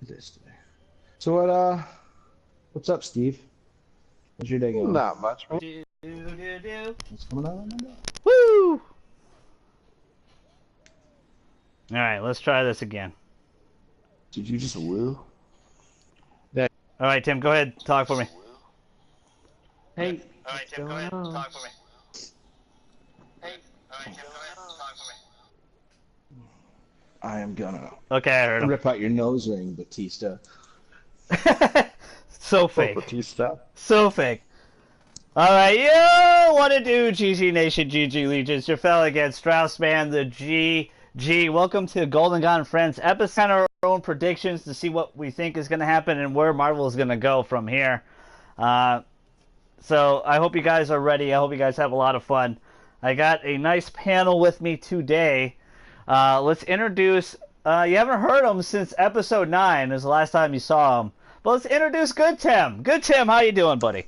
this today. So what's up, Steve? How's your day going? Not much, man. What's coming on? Woo! Alright, let's try this again. Did you just woo? Alright, Tim, go ahead. Talk for me. Hey. Alright, Tim, go ahead. Talk for me. Hey. Alright, Tim, go ahead. Talk for me. I am gonna Okay, I heard him. rip out your nose ring, Batista. So fake. Batista. So fake. Alright, yo! What to do, GG Nation, GG Legions? Your fellow against StraussMan, the GG. Welcome to Golden God and Friends episode. Our own predictions to see what we think is going to happen and where Marvel is going to go from here. So I hope you guys are ready. I hope you guys have a lot of fun. I got a nice panel with me today. Let's introduce... you haven't heard him since episode 9. Is the last time you saw him. But let's introduce Good Tim. Good Tim, how you doing, buddy?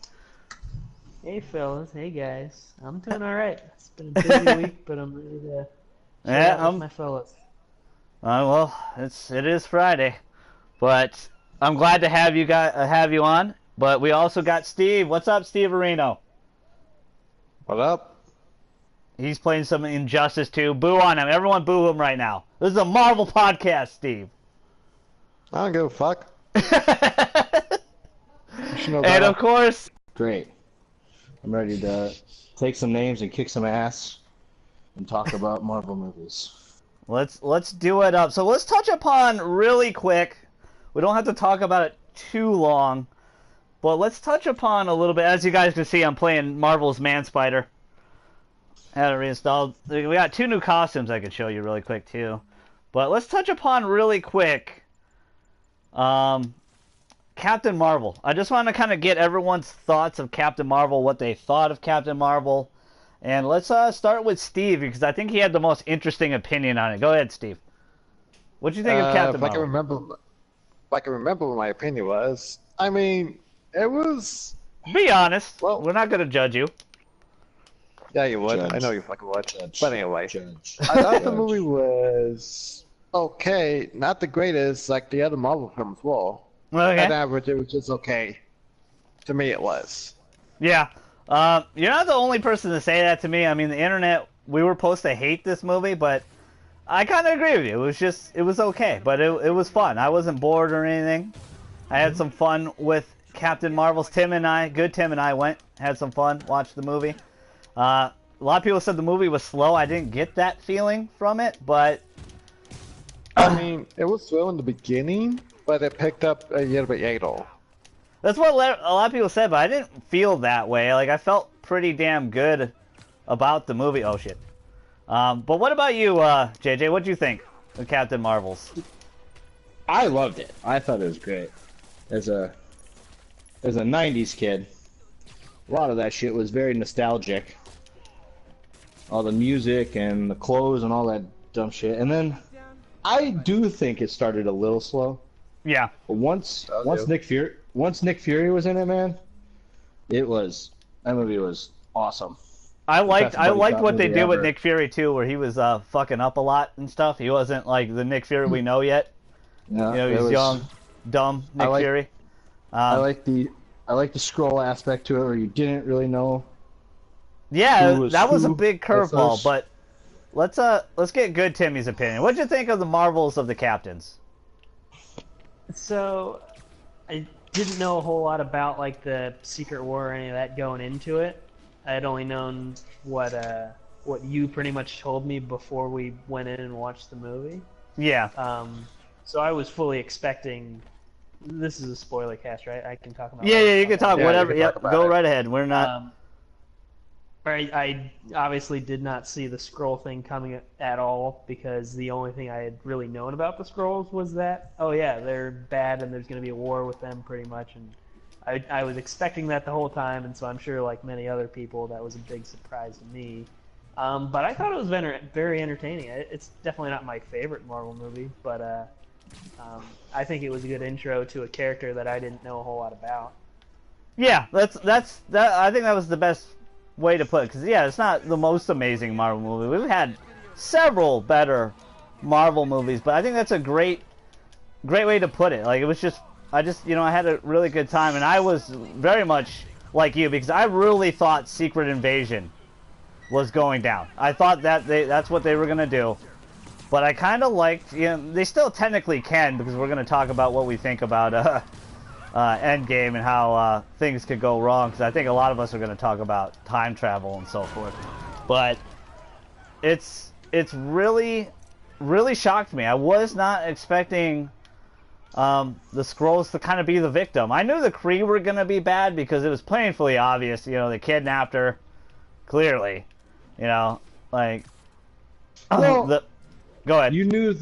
Hey, fellas. Hey, guys. I'm doing all right. It's been a busy week, but I'm ready to Yeah, out with my fellas. Well, it is Friday, but I'm glad to have you on. But we also got Steve. What's up, Steve Areno? What up? He's playing some Injustice 2. Boo on him. Everyone boo him right now. This is a Marvel podcast, Steve. I don't give a fuck. And of course... Great. I'm ready to take some names and kick some ass and talk about Marvel movies. Let's do it up. So let's touch upon really quick. We don't have to talk about it too long, but let's touch upon a little bit. As you guys can see, I'm playing Marvel's Man Spider. Had it reinstalled. We got 2 new costumes I could show you really quick too. But let's touch upon really quick Captain Marvel. I just want to kind of get everyone's thoughts of Captain Marvel, what they thought of Captain Marvel. And let's start with Steve, because I think he had the most interesting opinion on it. Go ahead, Steve. What do you think of Captain Marvel? I can remember what my opinion was. I mean, it was... Be honest. Well, we're not going to judge you. Yeah, you would. Judge. I know you fucking would. Judge. But anyway, Judge. I thought the movie was okay. Not the greatest, like the other Marvel films were. Okay. On average, it was just okay. To me, it was. Yeah. You're not the only person to say that to me. I mean, the internet, we were supposed to hate this movie, but I kind of agree with you. It was okay, but it was fun. I wasn't bored or anything. I had some fun with Captain Marvel's. Tim and I went, had some fun, watched the movie. A lot of people said the movie was slow. I didn't get that feeling from it, but... I mean, it was slow in the beginning, but it picked up a little bit later. That's what a lot of people said, but I didn't feel that way. Like, I felt pretty damn good about the movie. Oh, shit. But what about you, JJ? What'd you think of Captain Marvel's? I loved it. I thought it was great. As a 90s kid, a lot of that shit was very nostalgic. All the music and the clothes and all that dumb shit. And then I do think it started a little slow. Yeah. But once Nick Fury was in it, man, that movie was awesome. I liked what they did with Nick Fury too, where he was fucking up a lot and stuff. He wasn't like the Nick Fury we know yet. Yeah, you know, he's young, dumb Nick Fury. I like the scroll aspect to it, where you didn't really know. Yeah, that was a big curveball. But let's get Good Timmy's opinion. What'd you think of the Marvels of the Captains? So, I didn't know a whole lot about like the Secret War or any of that going into it. I had only known what you pretty much told me before we went in and watched the movie. Yeah. So I was fully expecting. This is a spoiler cast, right? I can talk about. Yeah, you can talk whatever. Yep, go right ahead. We're not. I obviously did not see the scroll thing coming at all, because the only thing I had really known about the Skrulls was that, oh yeah, they're bad and there's going to be a war with them pretty much, and I was expecting that the whole time, and so I'm sure like many other people that was a big surprise to me. But I thought it was very entertaining. It's definitely not my favorite Marvel movie, but I think it was a good intro to a character that I didn't know a whole lot about. Yeah, that's I think that was the best way to put it, because yeah, it's not the most amazing Marvel movie. We've had several better Marvel movies, but I think that's a great great way to put it. Like, it was just, I had a really good time, and I was very much like you, because I really thought Secret Invasion was going down. I thought that that's what they were gonna do, but I kind of liked, they still technically can, because we're gonna talk about what we think about Endgame and how things could go wrong, because I think a lot of us are gonna talk about time travel and so forth. But it's really shocked me. I was not expecting the Skrulls to kind of be the victim. I knew the Kree were going to be bad because it was painfully obvious. They kidnapped her, clearly. Like... Well, go ahead. You knew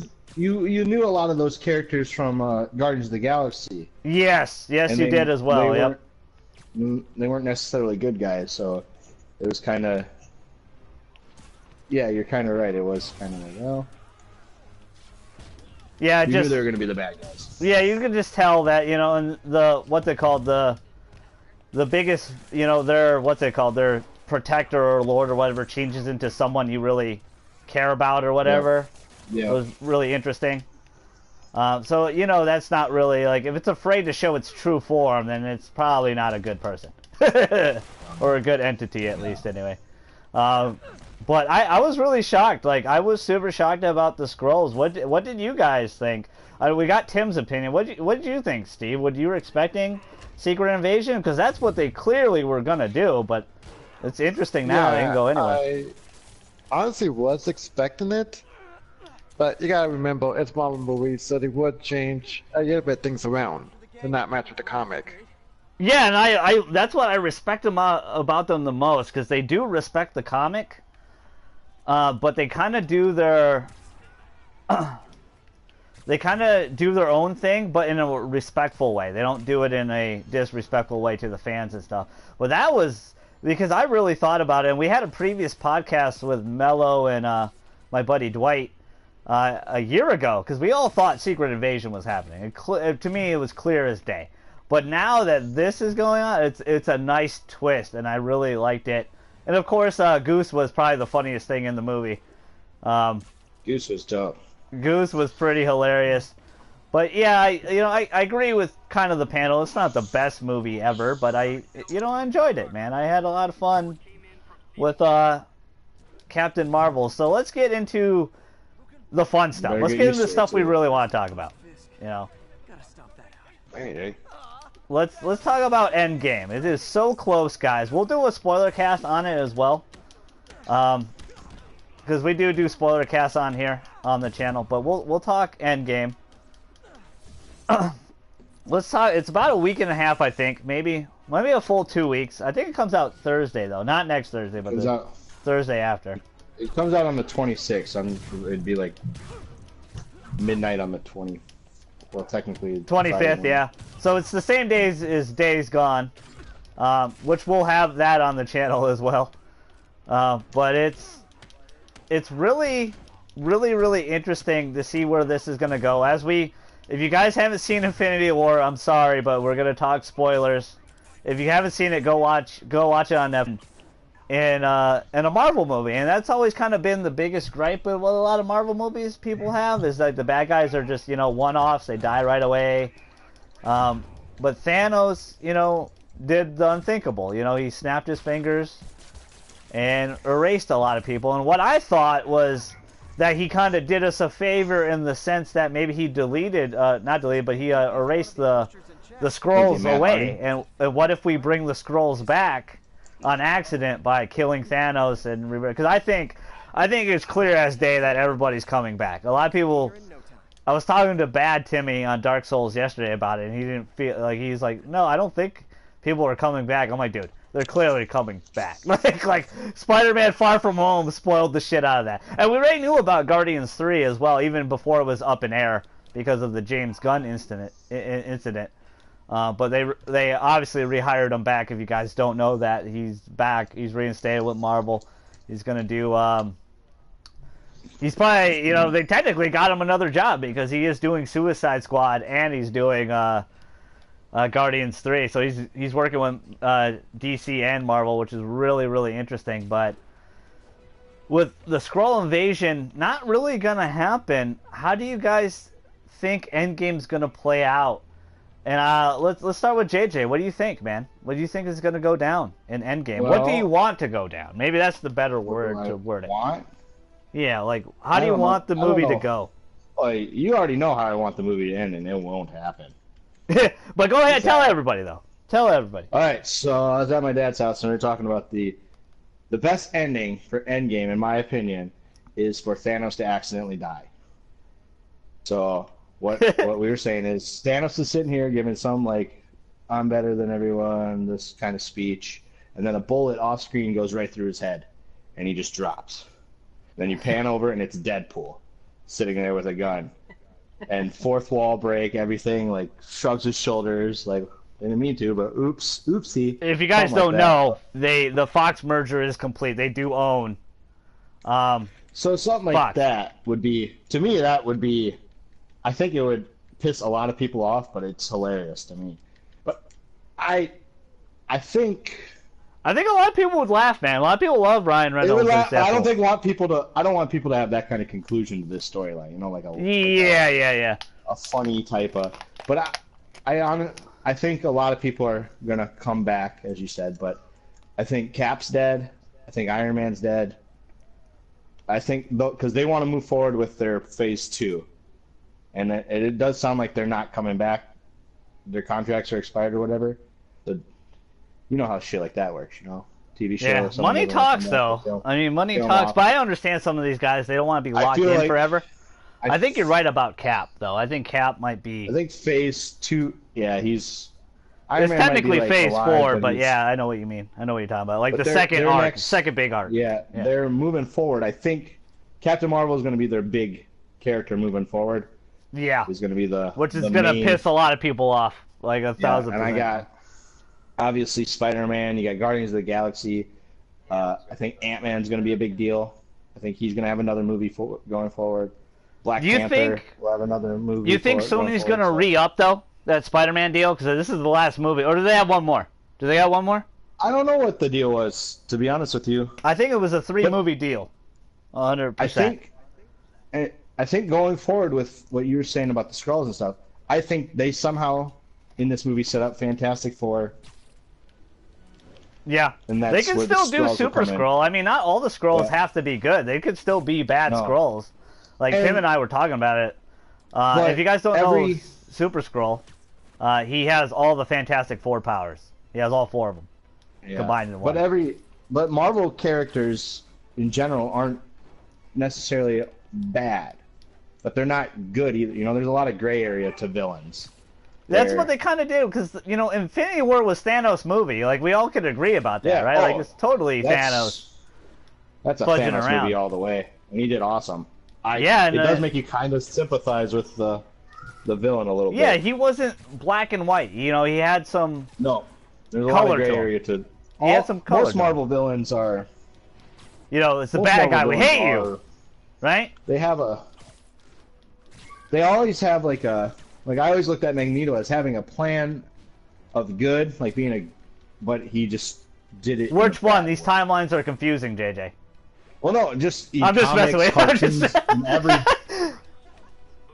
a lot of those characters from Guardians of the Galaxy. Yes, you did as well, yep. They weren't necessarily good guys, so it was kind of... Yeah, you're kind of right. It was kind of like, well... Yeah, you knew they were going to be the bad guys. Yeah, you could just tell that, and what they called the biggest, their protector or lord or whatever changes into someone you really care about or whatever. Yeah. It was really interesting. So, that's not really, like, if it's afraid to show its true form, then it's probably not a good person. Or a good entity, at least, anyway. But I was really shocked. Like, I was super shocked about the Skrulls. What did you guys think? We got Tim's opinion. What did you think, Steve? You were expecting Secret Invasion? Because that's what they clearly were gonna do. But it's interesting now. They can go anywhere. I honestly was expecting it, but you gotta remember it's Marvel movies, so they would change a little bit things around to not match with the comic. Yeah, and I that's what I respect about them the most, because they do respect the comic. But they kind of do their own thing, but in a respectful way. They don't do it in a disrespectful way to the fans and stuff. Well, that was because I really thought about it, and we had a previous podcast with Mello and my buddy Dwight a year ago, because we all thought Secret Invasion was happening. To me, it was clear as day. But now that this is going on, it's a nice twist, and I really liked it. And of course, Goose was probably the funniest thing in the movie. Goose was dope. Goose was pretty hilarious. But yeah, I agree with kind of the panel. It's not the best movie ever, but I enjoyed it, man. I had a lot of fun with Captain Marvel. So let's get into the fun stuff. Let's get into the stuff we really want to talk about. Hey. Let's talk about Endgame. It is so close, guys. We'll do a spoiler cast on it as well, because we do spoiler casts on here on the channel. But we'll talk Endgame. Let's talk. It's about a week and a half, I think. Maybe a full 2 weeks. I think it comes out Thursday though, not next Thursday, but the Thursday after. It comes out on the 26th. It'd be like midnight on the 20th. Well, technically 25th, yeah. So it's the same days as Days Gone, which we'll have that on the channel as well. But it's really interesting to see where this is gonna go. If you guys haven't seen Infinity War, I'm sorry, but we're gonna talk spoilers. If you haven't seen it, go watch it on Netflix. In a Marvel movie, and that's always kind of been the biggest gripe with what a lot of Marvel movies people have, is that the bad guys are just one-offs, they die right away. But Thanos did the unthinkable. He snapped his fingers and erased a lot of people, and what I thought was that he kind of did us a favor in the sense that maybe he he erased the Skrulls away. And what if we bring the Skrulls back on accident by killing Thanos? And because I think it's clear as day that everybody's coming back. A lot of people. I was talking to Bad Timmy on Dark Souls yesterday about it, and he didn't feel like he's like, no, I don't think people are coming back. I'm like, dude, they're clearly coming back. like Spider-Man Far From Home spoiled the shit out of that, and we already knew about Guardians 3 as well, even before it was up in air because of the James Gunn incident. But they obviously rehired him back. If you guys don't know that, he's back. He's reinstated with Marvel. He's gonna do. He's probably they technically got him another job because he is doing Suicide Squad and he's doing Guardians 3. So he's working with DC and Marvel, which is really interesting. But with the Skrull invasion not really gonna happen, how do you guys think Endgame's gonna play out? And let's start with JJ. What do you think, man? What do you think is gonna go down in Endgame? Well, what do you want to go down? Maybe that's the better word to word it. Want? Yeah, like how do you want the movie to go? Like, you already know how I want the movie to end, and it won't happen. But go ahead, tell everybody though. Tell everybody. All right, so I was at my dad's house, and we were talking about the best ending for Endgame, in my opinion, is for Thanos to accidentally die. So what we were saying is Thanos is sitting here giving some like I'm better than everyone, this kind of speech, and then a bullet off screen goes right through his head, and he just drops. Then you pan over, and it's Deadpool sitting there with a gun, and fourth wall break, everything, like shrugs his shoulders, like didn't mean to, but oopsie. If you guys don't know, the Fox merger is complete. They do own. So something like Fox. that would be, to me, that would be, I think it would piss a lot of people off, but it's hilarious to me. But I think a lot of people would laugh, man. A lot of people love Ryan Reynolds. I don't want people to have that kind of conclusion to this storyline. You know, like a funny type of. But I think a lot of people are gonna come back, as you said. But I think Cap's dead. I think Iron Man's dead. I think because they want to move forward with their Phase 2, and it does sound like they're not coming back. Their contracts are expired or whatever. You know how shit like that works, you know? TV show. Yeah, money talks, though. I mean, money talks, but I understand some of these guys, they don't want to be locked in forever. I think you're right about Cap, though. I think Cap might be... I think Phase 2, yeah, he's... It's technically Phase 4, but yeah, I know what you mean. I know what you're talking about. Like the second arc, second big arc. Yeah, they're moving forward. I think Captain Marvel is going to be their big character moving forward. Yeah. He's going to be the Which is going to piss a lot of people off. Like 1,000%. And I got... Obviously, Spider-Man. You got Guardians of the Galaxy. I think Ant-Man's going to be a big deal. I think he's going to have another movie going forward. Black Panther will have another movie. You think Sony's going to re-up, though, that Spider-Man deal? Because this is the last movie. Or do they have one more? Do they have one more? I don't know what the deal was, to be honest with you. I think it was a 3-movie deal. 100%. I think going forward with what you were saying about the Skrulls and stuff, I think they somehow, in this movie, set up Fantastic Four. Yeah, they can still do Super Skrull. I mean, not all the Skrulls have to be good. They could still be bad Skrulls. Like, Tim and I were talking about it. If you guys don't know Super Skrull, he has all the Fantastic Four powers. He has all 4 of them combined in one. But Marvel characters, in general, aren't necessarily bad. But they're not good either. You know, there's a lot of gray area to villains. That's what they kind of do, because, you know, Infinity War was Thanos' movie. Like, we all could agree about that, right? Like, it's totally Thanos. That's a Thanos movie all the way. And he did awesome. It does make you kind of sympathize with the villain a little bit. Yeah, he wasn't black and white. You know, he had some No. There's a lot of gray area to... He had some color. Most Marvel villains are... You know, it's the bad guy. We hate you. Right? They have a... They always have, like, a... Like, I always looked at Magneto as having a plan of good, like being a... But he just did it... Which one? These timelines are confusing, JJ. Well, no, just... I'm just messing with you.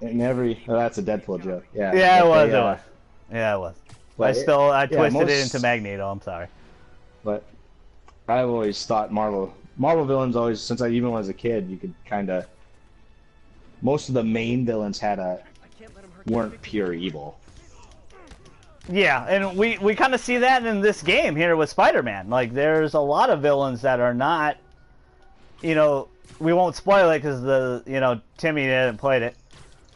In every... Oh, that's a Deadpool joke. Yeah. Yeah, it was. Yeah, it was. But I twisted it into Magneto. I'm sorry. But I've always thought Marvel villains always... Since I even was a kid, you could kind of... Most of the main villains weren't pure evil. Yeah, and we kind of see that in this game here with Spider-Man. Like, there's a lot of villains that are not, you know, we won't spoil it because Timmy didn't play it.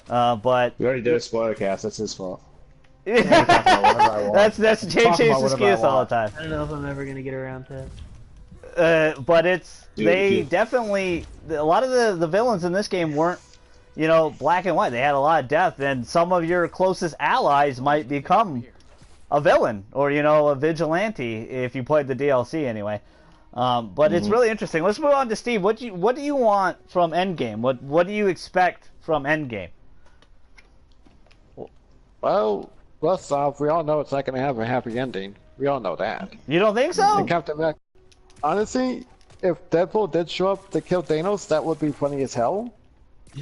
But we already did a spoiler cast. That's his fault. That's JJ's excuse all the time. I don't know if I'm ever gonna get around to it. But definitely, a lot of the villains in this game weren't, you know, black and white. They had a lot of depth, and some of your closest allies might become a villain or, you know, a vigilante if you played the DLC anyway. But it's really interesting. Let's move on to Steve. What do you want from Endgame? What do you expect from Endgame? Well, first off, we all know it's not going to have a happy ending. We all know that. You don't think so? And Captain America. Honestly, if Deadpool did show up to kill Thanos, that would be funny as hell.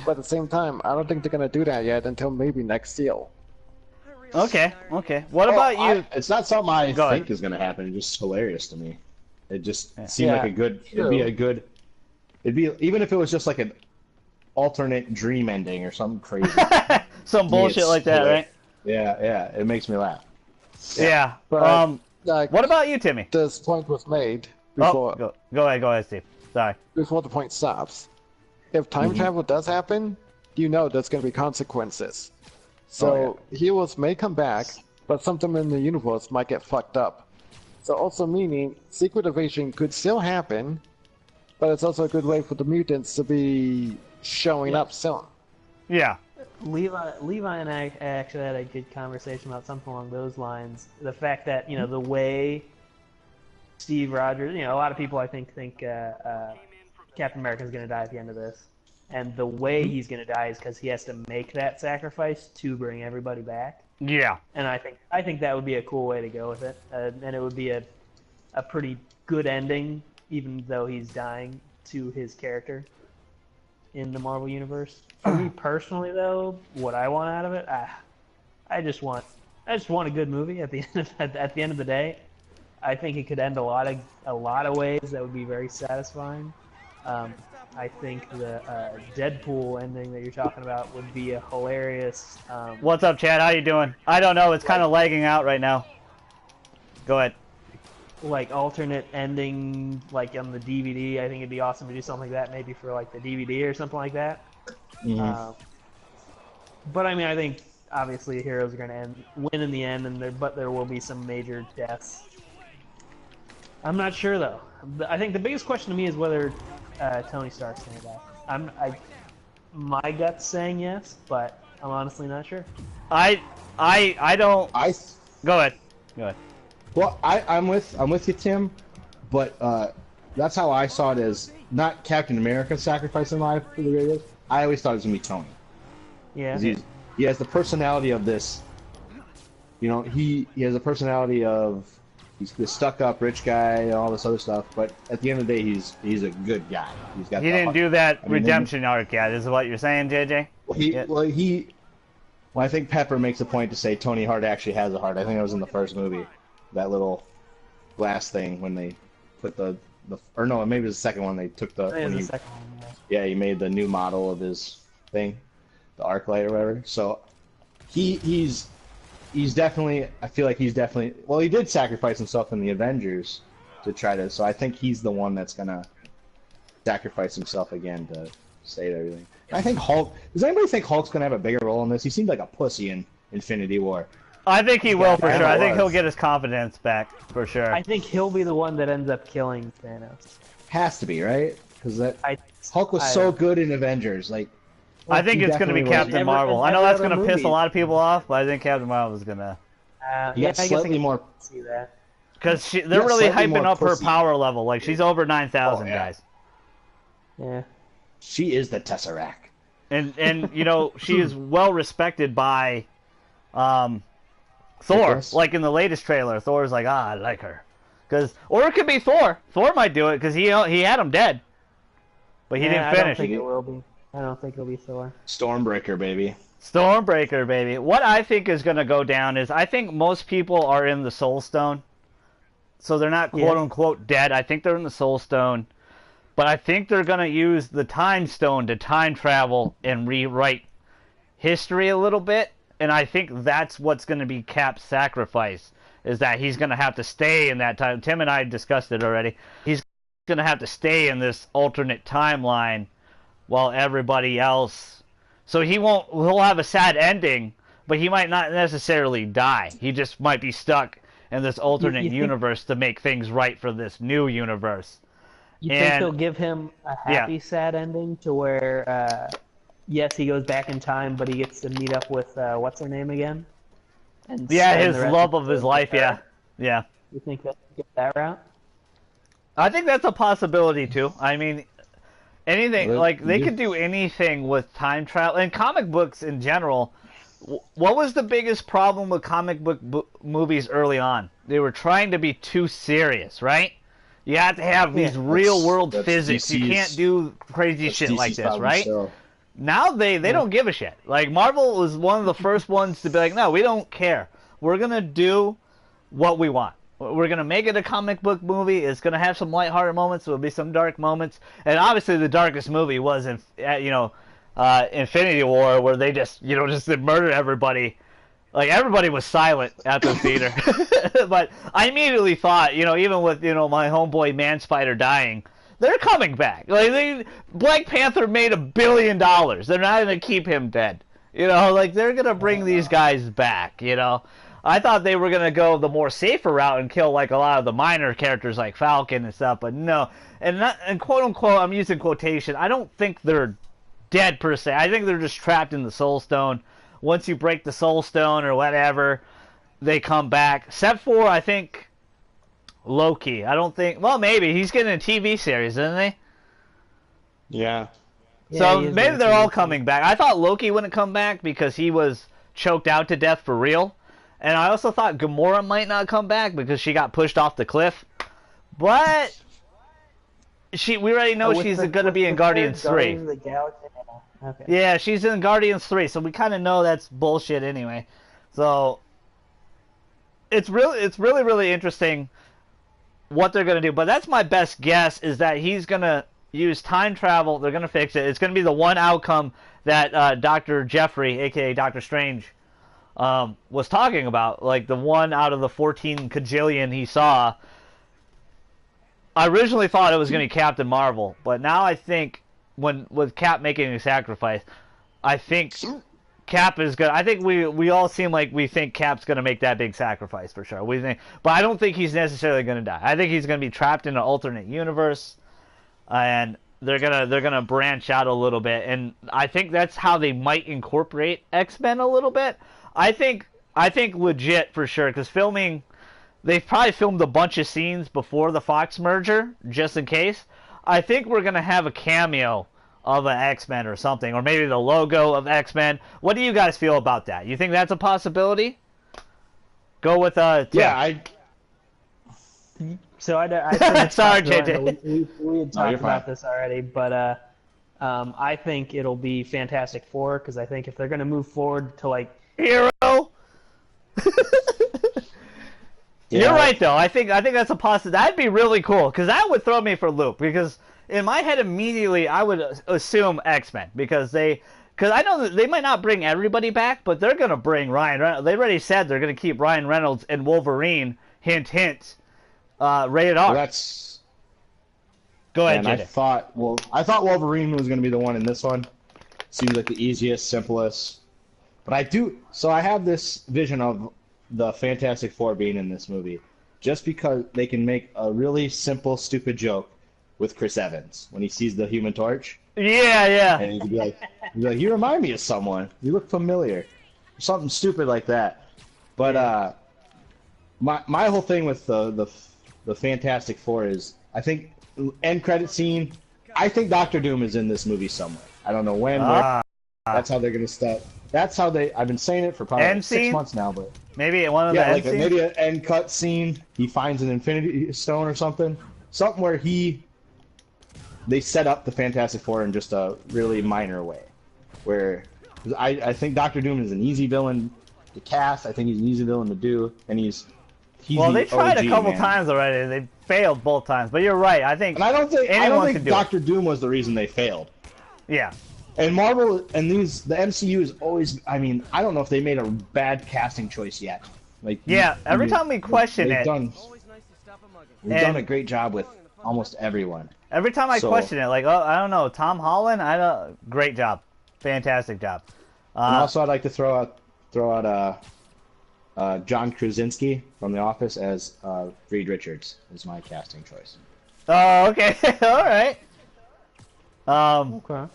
But at the same time, I don't think they're gonna do that yet until maybe next year. Okay, okay. What about you? It's not something I Go think ahead. is going to happen. It's just hilarious to me. It just Yeah. seemed like Yeah, a good. It'd true. be a good. It'd be even if it was just like an alternate dream ending or something crazy. Some bullshit It's like that, hilarious. right? Yeah, yeah. It makes me laugh. Yeah. But like, What about you, Timmy? this point was made Oh, before go ahead, Steve. Sorry. before the point stops. If time travel does happen, you know there's gonna be consequences. So heroes may come back, but something in the universe might get fucked up. So also meaning secret invasion could still happen, but it's also a good way for the mutants to be showing up soon. Yeah. Levi and I actually had a good conversation about something along those lines. The fact that the way Steve Rogers, a lot of people I think Captain America's going to die at the end of this, and the way he's going to die is because he has to make that sacrifice to bring everybody back. Yeah. And I think that would be a cool way to go with it, and it would be a pretty good ending, even though he's dying, to his character in the Marvel universe. For me personally, though, what I want out of it, I just want a good movie at the end of the day. I think it could end a lot of ways that would be very satisfying. I think the Deadpool ending that you're talking about would be a hilarious. What's up, Chad? How you doing? I don't know. It's kind of lagging out right now. Go ahead. Like alternate ending, like on the DVD. I think it'd be awesome to do something like that, maybe for like the DVD or something like that. But I mean, I think obviously heroes are going to win in the end, but there will be some major deaths. I'm not sure though. I think the biggest question to me is whether Tony Stark's going to die. My gut's saying yes, but I'm honestly not sure. I don't. Go ahead. Go ahead. Well, I'm with you, Tim, but that's how I saw it as not Captain America sacrificing life for the radio. I always thought it was gonna be Tony. Yeah. 'Cause he has the personality of this. He has the personality of he's the stuck-up rich guy and all this other stuff. But at the end of the day, he's a good guy. He's got. He didn't do that redemption arc yet. Is what you're saying, JJ? Well, I think Pepper makes a point to say Tony Hart actually has a heart. I think it was in the first movie, that little glass thing when they put or no, maybe it was the second one. They took he made the new model of his thing, the arc light or whatever. So he's definitely. I feel like he's definitely. Well, he did sacrifice himself in the Avengers to try to. So I think he's the one that's gonna sacrifice himself again to save everything. I think Hulk. Does anybody think Hulk's gonna have a bigger role in this? He seemed like a pussy in Infinity War. I think he will for Yeah, sure. I think was. he'll get his confidence back for sure. I think he'll be the one that ends up killing Thanos. Has to be, right? Because Hulk was so good in Avengers. Like, I think it's going to be Captain Marvel. I know that's going to piss a lot of people off, but I think Captain Marvel is going to. you got slightly more. See that. Because they're really slightly hyping more up her pussy. power level. Like she's over 9,000 Oh, yeah. guys, Yeah. She is the Tesseract. and she is well respected by Thor. Nicholas? Like in the latest trailer, Thor's like, I like her, or it could be Thor. Thor might do it because he had him dead, but he didn't I don't finish. think it will be. I don't think it'll be Thor. Stormbreaker, baby. Stormbreaker, baby. What I think is going to go down is I think most people are in the Soul Stone. So they're not quote-unquote dead. I think they're in the Soul Stone. But I think they're going to use the Time Stone to time travel and rewrite history a little bit. And I think that's what's going to be Cap's sacrifice, is that he's going to have to stay in that time. Tim and I discussed it already. He's going to have to stay in this alternate timeline while everybody else... So he'll have a sad ending, but he might not necessarily die. He just might be stuck in this alternate universe to make things right for this new universe. You think they'll give him a happy, sad ending to where, yes, he goes back in time, but he gets to meet up with, what's her name again? And his love of his life, yeah. You think they'll get that route? I think that's a possibility, too. I mean... Anything, they could do anything with time travel. And comic books in general, what was the biggest problem with comic book movies early on? They were trying to be too serious, right? You have to have these real-world physics. You can't do crazy shit like this, right? Still. Now they don't give a shit. Like, Marvel was one of the first ones to be like, no, we don't care. We're gonna do what we want. We're gonna make it a comic book movie. It's gonna have some lighthearted moments. There'll be some dark moments, and obviously the darkest movie was Infinity War, where they just murdered everybody. Like, everybody was silent at the theater. But I immediately thought, even with my homeboy Man Spider dying, they're coming back. Like, Black Panther made $1 billion. They're not gonna keep him dead. Like, they're gonna bring these guys back. I thought they were gonna go the more safer route and kill like a lot of the minor characters like Falcon and stuff, but no. And quote unquote, I'm using quotation. I don't think they're dead per se. I think they're just trapped in the Soul Stone. Once you break the Soul Stone or whatever, they come back. Except for, I think, Loki. I don't think... Well, maybe. He's getting a TV series, isn't he? Yeah. So maybe they're all coming back. I thought Loki wouldn't come back because he was choked out to death for real. And I also thought Gamora might not come back because she got pushed off the cliff. But we already know she's going to be in Guardians 3. Okay. Yeah, she's in Guardians 3, so we kind of know that's bullshit anyway. So it's really, really interesting what they're going to do. But that's my best guess, is that he's going to use time travel. They're going to fix it. It's going to be the one outcome that Dr. Jeffrey, a.k.a. Doctor Strange, was talking about. Like, the one out of the 14 kajillion he saw. I originally thought it was going to be Captain Marvel, but now I think... with Cap making a sacrifice, I think Cap is gonna. I think we all seem like we think Cap's gonna make that big sacrifice for sure. But I don't think he's necessarily gonna die. I think he's gonna be trapped in an alternate universe, and they're gonna branch out a little bit. And I think that's how they might incorporate X-Men a little bit. I think legit for sure, because they've probably filmed a bunch of scenes before the Fox merger just in case. I think we're going to have a cameo of an X-Men or something, or maybe the logo of X-Men. What do you guys feel about that? You think that's a possibility? Go with Tim. Yeah, So I Sorry, JJ. We had talked about this already, but I think it'll be Fantastic Four, because I think if they're going to move forward to like Hero. You're right, though. I think that's a possibility. That'd be really cool, because that would throw me for a loop. Because in my head, immediately, I would assume X-Men, because I know that they might not bring everybody back, but they're gonna bring Ryan Reynolds. They already said they're gonna keep Ryan Reynolds and Wolverine. Hint, hint. Rated R. Well, that's. Go ahead, And JJ. I thought Wolverine was gonna be the one in this one. Seems like the easiest, simplest. But I have this vision of the Fantastic Four being in this movie, just because they can make a really simple, stupid joke with Chris Evans when he sees the Human Torch. Yeah. And he'd be like, "You remind me of someone. You look familiar." Something stupid like that. But my whole thing with the Fantastic Four is, I think end credit scene. I think Doctor Doom is in this movie somewhere. I don't know when. Where. That's how they're gonna start. That's how I've been saying it for probably End 6 scene? months now, but. Maybe one of the end scenes? Maybe an end cut scene. He finds an Infinity Stone or something. Something where they set up the Fantastic Four in just a really minor way. Where I think Doctor Doom is an easy villain to cast. I think he's an easy villain to do, and he's well, they tried OG, a couple man. times already. They failed both times. But you're right. I think And I don't think can do Doctor Doom was the reason they failed. Yeah. And Marvel and the MCU is always. I mean, I don't know if they made a bad casting choice yet. Like, Yeah, every time we question they've it, They've done a great job with almost everyone. every time I question it, like, oh, I don't know, Tom Holland, great job, fantastic job. And also, I'd like to throw out John Krasinski from The Office as Reed Richards is my casting choice. Oh, okay, all right. Okay.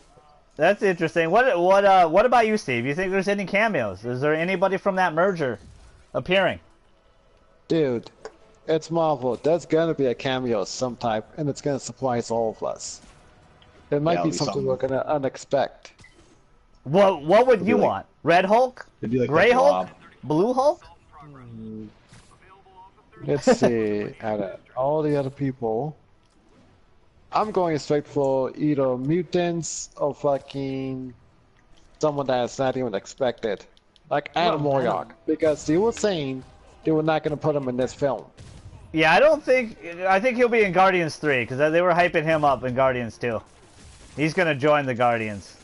That's interesting. What about you, Steve? You think there's any cameos? Is there anybody from that merger appearing? Dude, it's Marvel. There's gonna be a cameo of some type, and it's gonna surprise all of us. It might Yeah, be it'll be something something. we're gonna unexpect. What would you like- want? Red Hulk? It'd be like Gray that Hulk? Blob. Blue Hulk? Let's see. Out of all the other people, I'm going straight for either mutants or fucking someone that's not even expected, like Adam Well, Warlock, because they were saying they were not going to put him in this film. Yeah, I think he'll be in Guardians 3, because they were hyping him up in Guardians 2. He's going to join the Guardians.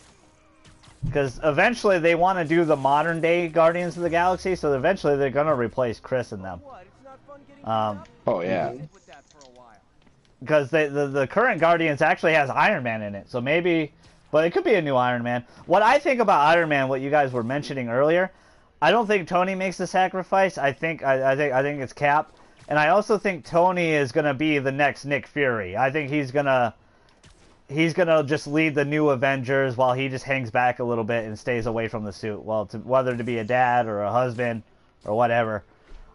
Because eventually they want to do the modern day Guardians of the Galaxy, so eventually they're going to replace Chris in them. Oh yeah. Because the current Guardians actually has Iron Man in it, so maybe, but it could be a new Iron Man. What I think about Iron Man, what you guys were mentioning earlier, I don't think Tony makes the sacrifice. I think it's Cap, and I also think Tony is gonna be the next Nick Fury. I think he's gonna just lead the new Avengers while he just hangs back a little bit and stays away from the suit. Well, whether to be a dad or a husband or whatever.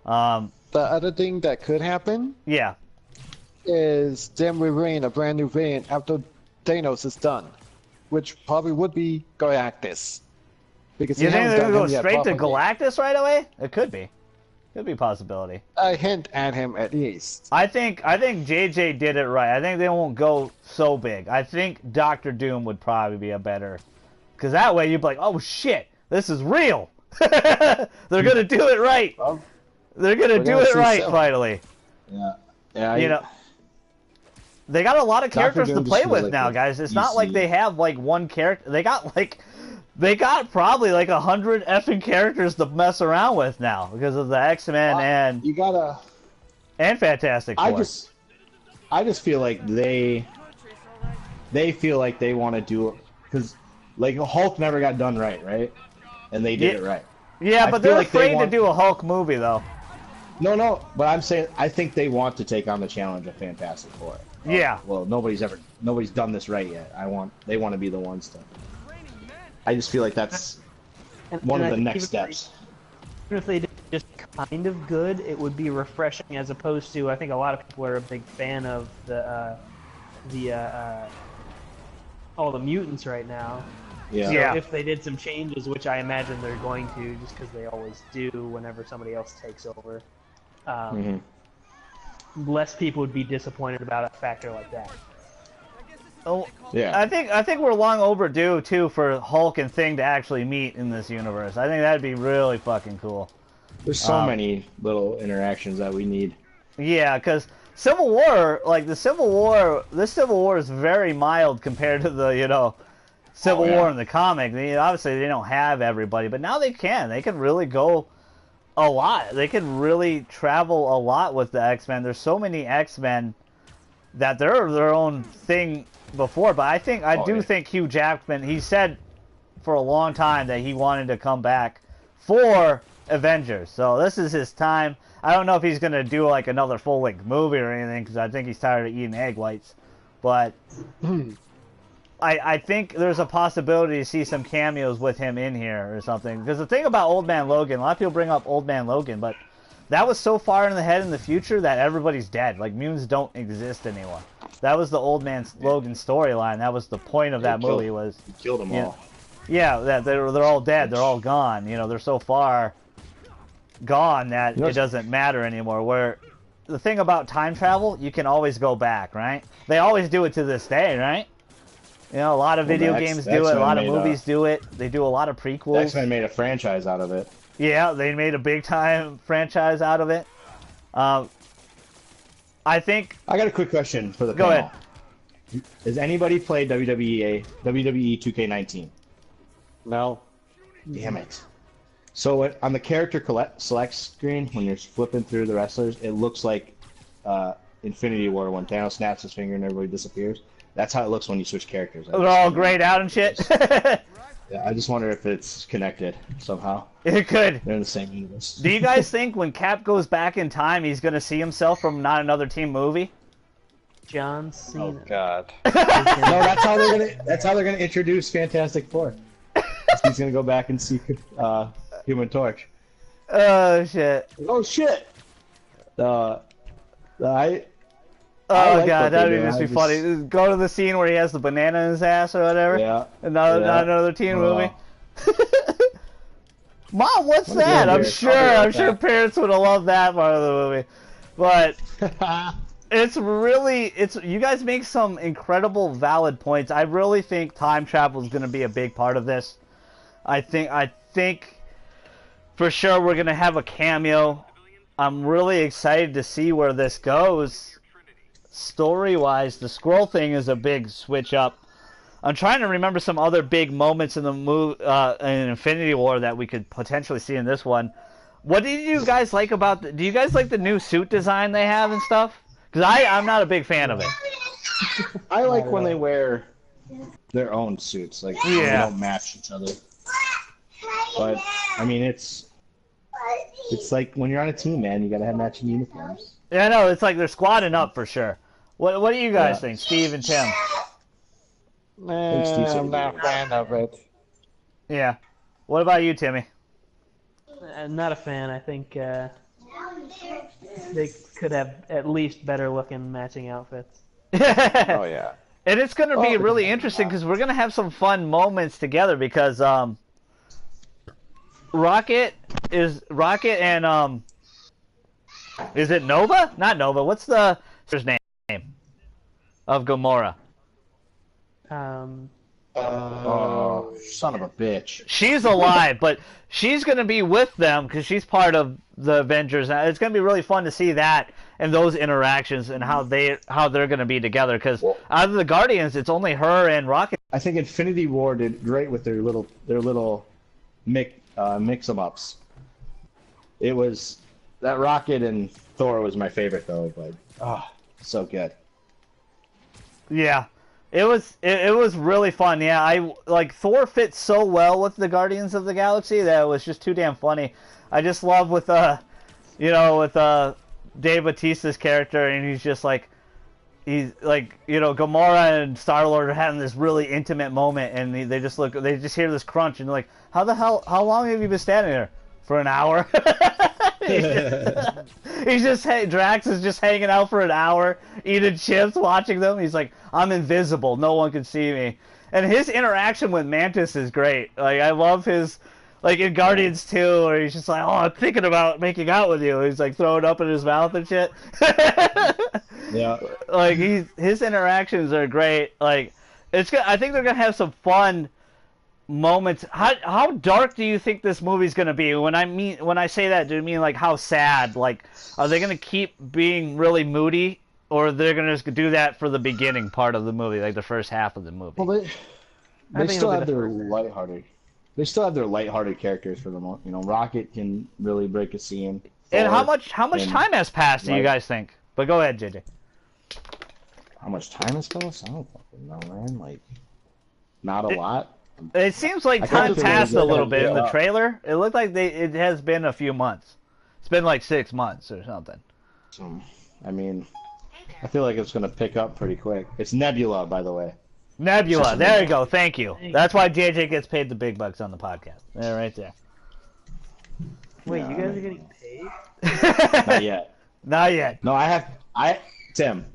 The other thing that could happen, Yeah. is them revealing a brand new variant after Thanos is done, which probably would be Galactus. Because You they think haven't they're done gonna him go yet straight to properly. Galactus right away? It could be. Could be a possibility. A hint at him at least. I think JJ did it right. I think they won't go so big. I think Doctor Doom would probably be a better, because that way you'd be like, oh shit, this is real. They're gonna do it right. They're gonna do gonna it see right so. finally. Yeah. Yeah. You know, they got a lot of Dr. characters to Doom play just feels with like now, a guys. It's not DC. like they have like one character. They got probably like 100 effing characters to mess around with now because of the X-Men and you gotta. Fantastic Four. I just feel like they feel like they want to do it because like Hulk never got done right, and they did it right. Yeah, I but feel they're like they afraid to want- do a Hulk movie though. No, but I'm saying I think they want to take on the challenge of Fantastic Four. Yeah. Well, nobody's done this right yet. They want to be the ones to. I just feel like that's one of the next steps. Even if they did just kind of good, it would be refreshing as opposed to, I think a lot of people are a big fan of all the mutants right now. Yeah. So Yeah. if they did some changes, which I imagine they're going to, just because they always do whenever somebody else takes over, less people would be disappointed about a factor like that. Oh, Yeah. I think we're long overdue too for Hulk and Thing to actually meet in this universe. I think that'd be really fucking cool. There's so many little interactions that we need. Yeah, because Civil War, like this Civil War is very mild compared to the Civil War in the comic. Obviously, they don't have everybody, but now they can. They can really go a lot. They can really travel a lot with the X-Men. There's so many X-Men that they're their own thing before. But I do think Hugh Jackman, he said for a long time that he wanted to come back for Avengers. So this is his time. I don't know if he's going to do like another full-length movie or anything because I think he's tired of eating egg whites. But I think there's a possibility to see some cameos with him in here or something. Because the thing about Old Man Logan, a lot of people bring up Old Man Logan, but that was so far in the head in the future that everybody's dead. Like, mutants don't exist anymore. That was the Old Man Logan storyline. That was the point of that movie was... He killed them all. Yeah, that they're all dead. They're all gone. They're so far gone that it doesn't matter anymore. Where the thing about time travel, you can always go back, right? They always do it to this day, right? A lot of video games do it. A lot of movies do it. They do a lot of prequels. X-Men made a franchise out of it. Yeah, they made a big-time franchise out of it. I think... I got a quick question for the Go panel. ahead. Has anybody played WWE 2K19? No. Damn it. So on the character select screen, when you're flipping through the wrestlers, it looks like Infinity War when Thanos snaps his finger and everybody disappears. That's how it looks when you switch characters. They're all grayed out and shit. Yeah, I just wonder if it's connected somehow. It could. They're in the same universe. Do you guys think when Cap goes back in time, he's going to see himself from Not Another Team movie? John Cena. Oh God. No, that's how they're gonna introduce Fantastic Four. He's gonna go back and see Human Torch. Oh, shit. Oh shit! Oh, like God, what that they would do. just I be funny. Go to the scene where he has the banana in his ass or whatever. Yeah. And not Another Teen movie. Mom, what's What that? a I'm good sure. idea. I'm sure parents would have loved that part of the movie. But you guys make some incredible valid points. I really think time travel is going to be a big part of this. I think for sure we're gonna have a cameo. I'm really excited to see where this goes. Story-wise, the scroll thing is a big switch up. I'm trying to remember some other big moments in the in Infinity War that we could potentially see in this one. What did you guys like about do you guys like the new suit design they have and stuff? Because I'm not a big fan of it. I like when they wear their own suits, like they don't match each other. But I mean, it's like when you're on a team, man, you gotta have matching uniforms. Yeah, I know, it's like they're squadding up for sure. What do you guys think, Steve and Tim? I'm not a fan of it. Yeah. What about you, Timmy? I'm not a fan. I think they could have at least better looking matching outfits. Oh yeah. And it's going to be really interesting because we're going to have some fun moments together because Rocket and is it Nova? Not Nova. What's the sister's name of Gamora? Oh, son of a bitch. She's alive, but she's going to be with them because she's part of the Avengers. It's going to be really fun to see that and those interactions and how they're going to be together. Because out of the Guardians, it's only her and Rocket. I think Infinity War did great with their little mix-em-ups. It was that Rocket and Thor was my favorite though, but so good. Yeah. It was really fun. Yeah, I like Thor fits so well with the Guardians of the Galaxy that it was just too damn funny. I just love with Dave Bautista's character, and he's Gamora and Star-Lord are having this really intimate moment, and they just hear this crunch, and they're like, how long have you been standing there? For an hour. Drax is just hanging out for an hour, eating chips, watching them. He's like, I'm invisible, no one can see me. And his interaction with Mantis is great. Like, I love his, like in Guardians 2, where he's just like, oh, I'm thinking about making out with you. He's like throwing up in his mouth and shit. Yeah. Like his interactions are great. Like, I think they're gonna have some fun moments. How dark do you think this movie's gonna be? When I say that, do you mean like how sad? Like, are they gonna keep being really moody, or they're gonna just do that for the beginning part of the movie, like the first half of the movie? Well, they still have their lighthearted. They still have their lighthearted characters for the most. You know, Rocket can really break a scene. And how much time has passed? Do you guys think? But go ahead, JJ. How much time has passed? I don't fucking know, man. Like, not a lot. It seems like time passed a little bit in the trailer. It looked like it has been a few months. It's been like 6 months or something. I mean, I feel like it's going to pick up pretty quick. It's Nebula, by the way. Nebula. There you go. Thank you. That's why JJ gets paid the big bucks on the podcast. There, right there. Wait, you guys are getting paid? Not yet. Not yet. No, Tim,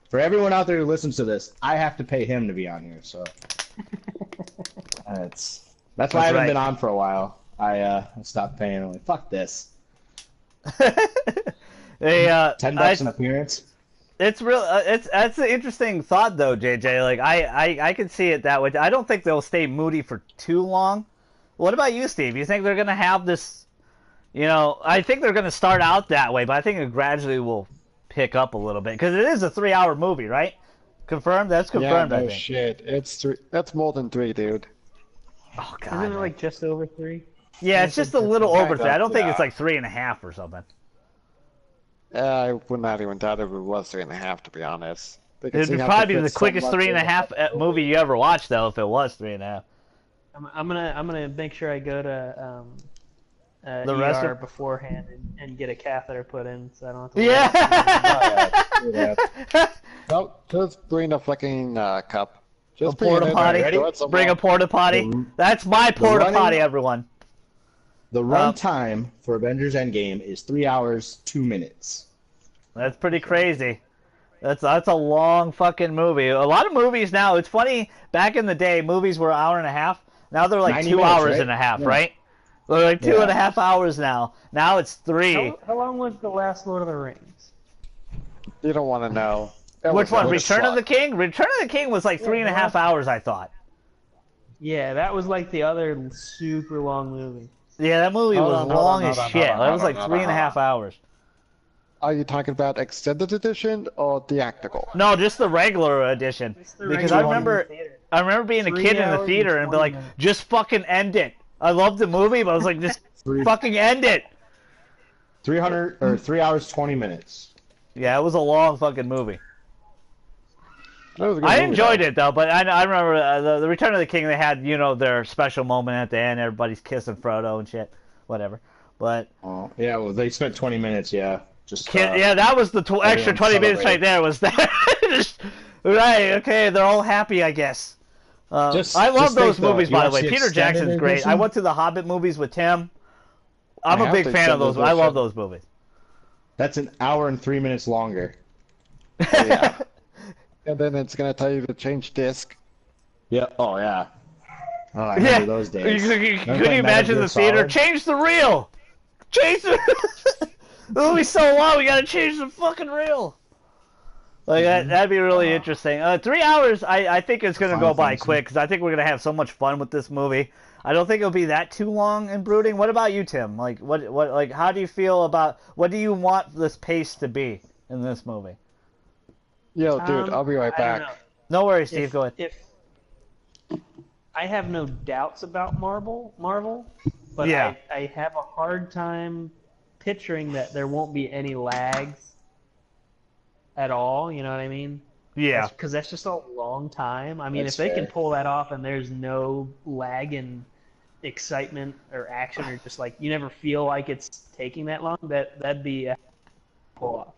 for everyone out there who listens to this, I have to pay him to be on here, so... That's why I haven't been on for a while. I stopped paying. I'm like, fuck this. $10 an appearance. It's real. That's an interesting thought, though, JJ. Like I can see it that way. I don't think they'll stay moody for too long. What about you, Steve? You think they're gonna have this? You know, I think they're gonna start out that way, but I think it gradually will pick up a little bit because it is a 3-hour movie, right? Confirmed? That's confirmed. Yeah, I no think. shit. It's 3. That's more than 3, dude. Oh god. Isn't it like just over 3? Yeah, it's just a little over 3. I don't think it's like 3.5 or something. I would not even doubt if it was 3.5, to be honest. It'd probably be the quickest 3.5 movie you ever watched, though, if it was 3.5. I'm gonna make sure I go to The ER rest beforehand and get a catheter put in, so I don't have to. Yeah. No, just bring a fucking cup. A Just bring porta it in potty. there. Bring a porta potty. That's my porta potty, everyone. The run time for Avengers Endgame is 3 hours 2 minutes. That's pretty crazy. That's a long fucking movie. A lot of movies now. It's funny. Back in the day, movies were an hour and a half. Now they're like 2 minutes, hours right? and a half, Yeah. right? They're like 2.5 hours now. Now it's 3. How long was the last Lord of the Rings? You don't want to know. Which one? That Return of suck. the King? Return of the King was like 3.5 hours, I thought. Yeah, that was like the other super long movie. Yeah, that movie Hold was on, hold long on, as hold on, shit. hold on, That was hold like on, three and a hold half on. hours. Are you talking about extended edition or theatrical? No, just the regular edition. It's the Because regular one in the theater. I remember being a 3 kid in the hours and theater and be 20 like, minutes. just fucking end it. I loved the movie, but I was like, just fucking end it. 300 or 3 hours 20 minutes. Yeah, it was a long fucking movie. That was a good I movie, enjoyed though. it though, but I remember the Return of the King. They had their special moment at the end. Everybody's kissing Frodo and shit, whatever. But Oh, yeah. Well, they spent 20 minutes. Yeah, just yeah, that was the extra everyone 20 minutes right celebrated. there. Was that just, right? Okay, they're all happy, I guess. I love Just think those though, movies, if you by the watch way. the Peter extended Jackson's great. I edition, went to the Hobbit movies with Tim. I I'm a have big the fan of extended those. I love edition. those movies. that's an hour and 3 minutes longer. Oh, yeah. And then it's gonna tell you to change disc. Yeah. Oh yeah. Oh, I Yeah. remember those days. Remember Could you playing Metal imagine Gear the theater? Solid? Change the reel! Change the... The movie's so long, we gotta change the fucking reel! Like, that'd be really interesting. 3 hours, I think it's gonna Final go by Fantasy. quick, because I think we're gonna have so much fun with this movie. I don't think it'll be that too long and brooding. What about you, Tim? Like, like, how do you feel about... What do you want this pace to be in this movie? Yo, dude, I'll be right I don't back. know. No worries, Steve, go ahead. If I have no doubts about Marvel, but Yeah. I have a hard time picturing that there won't be any lags at all. You know what I mean? Yeah. Because that's just a long time. I mean, That's if they can fair. pull that off and there's no lag in excitement or action or just like you never feel like it's taking that long, that'd be a pull off.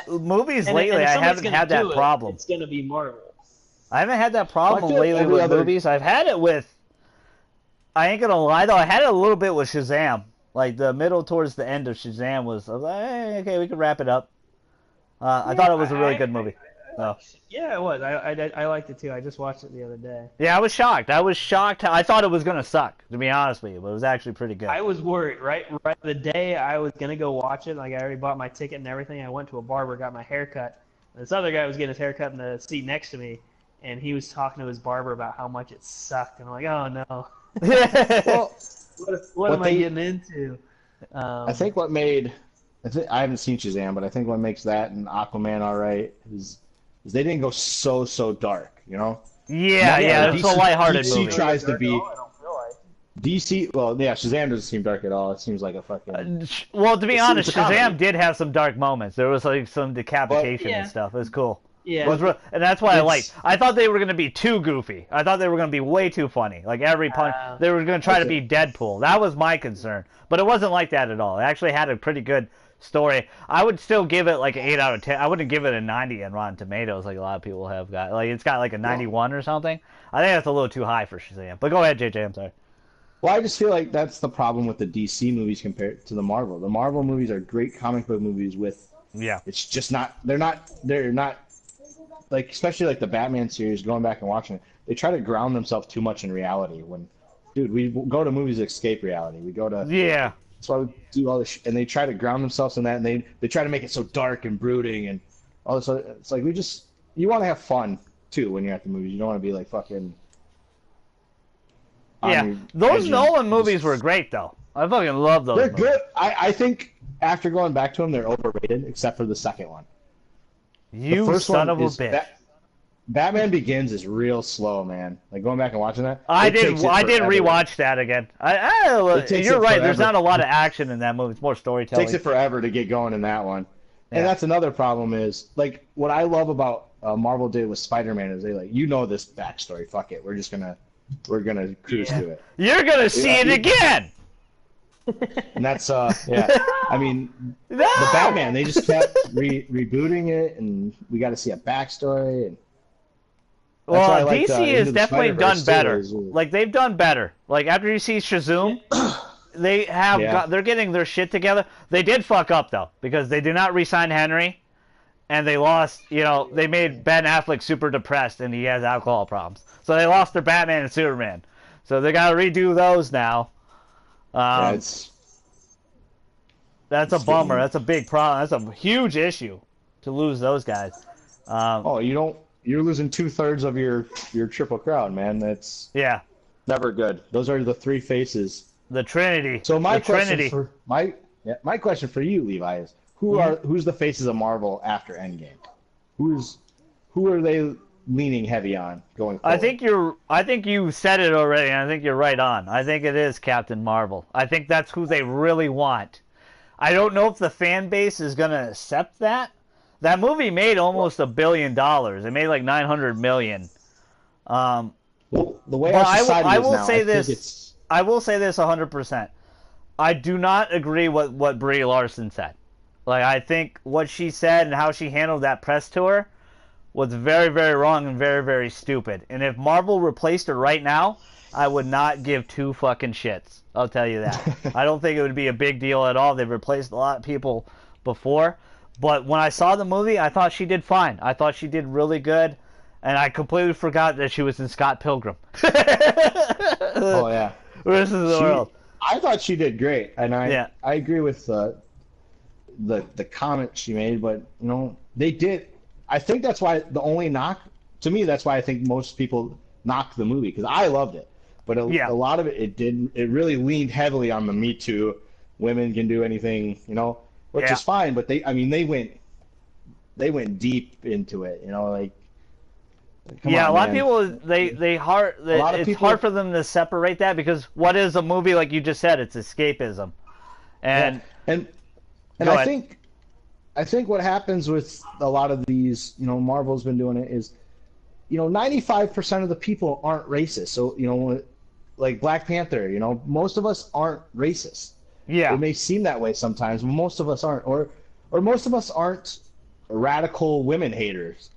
Movies And lately, if I somebody's haven't gonna had that do it, problem. It's gonna be Marvel. I haven't had that problem I feel like lately every with other- movies. I've had it with. I ain't gonna lie though. I had it a little bit with Shazam. Like the middle towards the end of Shazam was. I was like, hey, okay, we can wrap it up. I thought it was a really good movie. So. Yeah, it was. I liked it too. I just watched it the other day. Yeah, I was shocked. I thought it was gonna suck, to be honest with you, but it was actually pretty good. I was worried. Right the day I was gonna go watch it, like I already bought my ticket and everything. I went to a barber, got my hair cut. This other guy was getting his hair cut in the seat next to me, and he was talking to his barber about how much it sucked. And I'm like, oh no. Well, What am I getting into? I think what made I haven't seen Shazam, but I think what makes that and Aquaman all right is they didn't go so dark, you know? yeah, it's a lighthearted DC movie. tries to be I don't feel like. DC. Well, yeah, Shazam doesn't seem dark at all. It seems like a fucking. Well, to be honest, it's a comedy. Shazam did have some dark moments. There was like some decapitation Yeah. and stuff. It was cool. Yeah. And that's why I It's- liked. I thought they were going to be too goofy. I thought they were going to be way too funny. Like every punch, they were going to try to be Deadpool. That was my concern. But it wasn't like that at all. It actually had a pretty good story. I would still give it like an 8 out of 10. I wouldn't give it a 90 on Rotten Tomatoes like a lot of people have got. Like it's got like a 91 or something. I think that's a little too high for Shazam. But go ahead, JJ. I'm sorry. Well, I just feel like that's the problem with the DC movies compared to the Marvel. The Marvel movies are great comic book movies with. Yeah. It's just not. They're not. Like especially like the Batman series. Going back and watching it, they try to ground themselves too much in reality. When, dude, we go to movies to escape reality. We go to. Yeah. That's why we do all this, and they try to ground themselves in that, and they try to make it so dark and brooding and all this. It's like you want to have fun too when you're at the movies. You don't want to be like fucking. Yeah. Those Nolan movies were great though. I fucking love those. They're movies. good. I think after going back to them, they're overrated, except for the second one. You The first son one of a is bitch. Batman Begins is real slow, man. Like going back and watching that. I it did. takes it I did forever. rewatch that again. It takes You're it right. There's forever. not a lot of action in that movie. It's more It storytelling. takes it forever to get going in that one. Yeah. And that's another problem is like what I love about Marvel did with Spider-Man is they like this backstory. Fuck it, we're gonna cruise to it. You're gonna see it again. And that's yeah. I mean No! the Batman they just kept rebooting it, and we got to see a backstory. And that's why I Well, like, DC Into has the definitely done Spider-Verse, too, better. is- Like they've done better. Like after you see Shazam, they have Yeah. they're getting their shit together. They did fuck up though because they did not re-sign Henry, and they lost. They made Ben Affleck super depressed and he has alcohol problems. So they lost their Batman and Superman. So they got to redo those now. yeah, it's That's a bummer. That's a big problem. That's a huge issue to lose those guys. oh you don't you're losing 2/3 of your triple crown, man. That's Yeah. never good. Those are the three faces. The Trinity. So my the question Trinity. for my question for you, Levi, is who's the faces of Marvel after Endgame? Who are they leaning heavy on going forward? I think you said it already, and I think you're right on. I think it is Captain Marvel. I think that's who they really want. I don't know if the fan base is gonna accept that. That movie made almost $1 billion. It made like 900 million. Well, the way But our society I is will now, say I this. think it's I will say this 100%. I do not agree with what Brie Larson said. Like, I think what she said and how she handled that press tour was very, very wrong and very, very stupid. And if Marvel replaced her right now, I would not give two fucking shits. I'll tell you that. I don't think it would be a big deal at all. They've replaced a lot of people before. But when I saw the movie, I thought she did fine. I thought she did really good. And I completely forgot that she was in Scott Pilgrim. oh yeah. This is the world. I thought she did great, and Yeah. I agree with the comment she made, but they did. I think that's why the only knock to me. That's why I think most people knock the movie because I loved it, but a lot of it really leaned heavily on the Me Too, women can do anything, which is fine. But they went deep into it, like. Come on, a lot man. of people it's hard for them to separate that because what is a movie like you just said? It's escapism, and I think what happens with a lot of these, Marvel's been doing it is, 95% of the people aren't racist. So like Black Panther, most of us aren't racist. Yeah, it may seem that way sometimes, but most of us aren't, or most of us aren't radical women haters.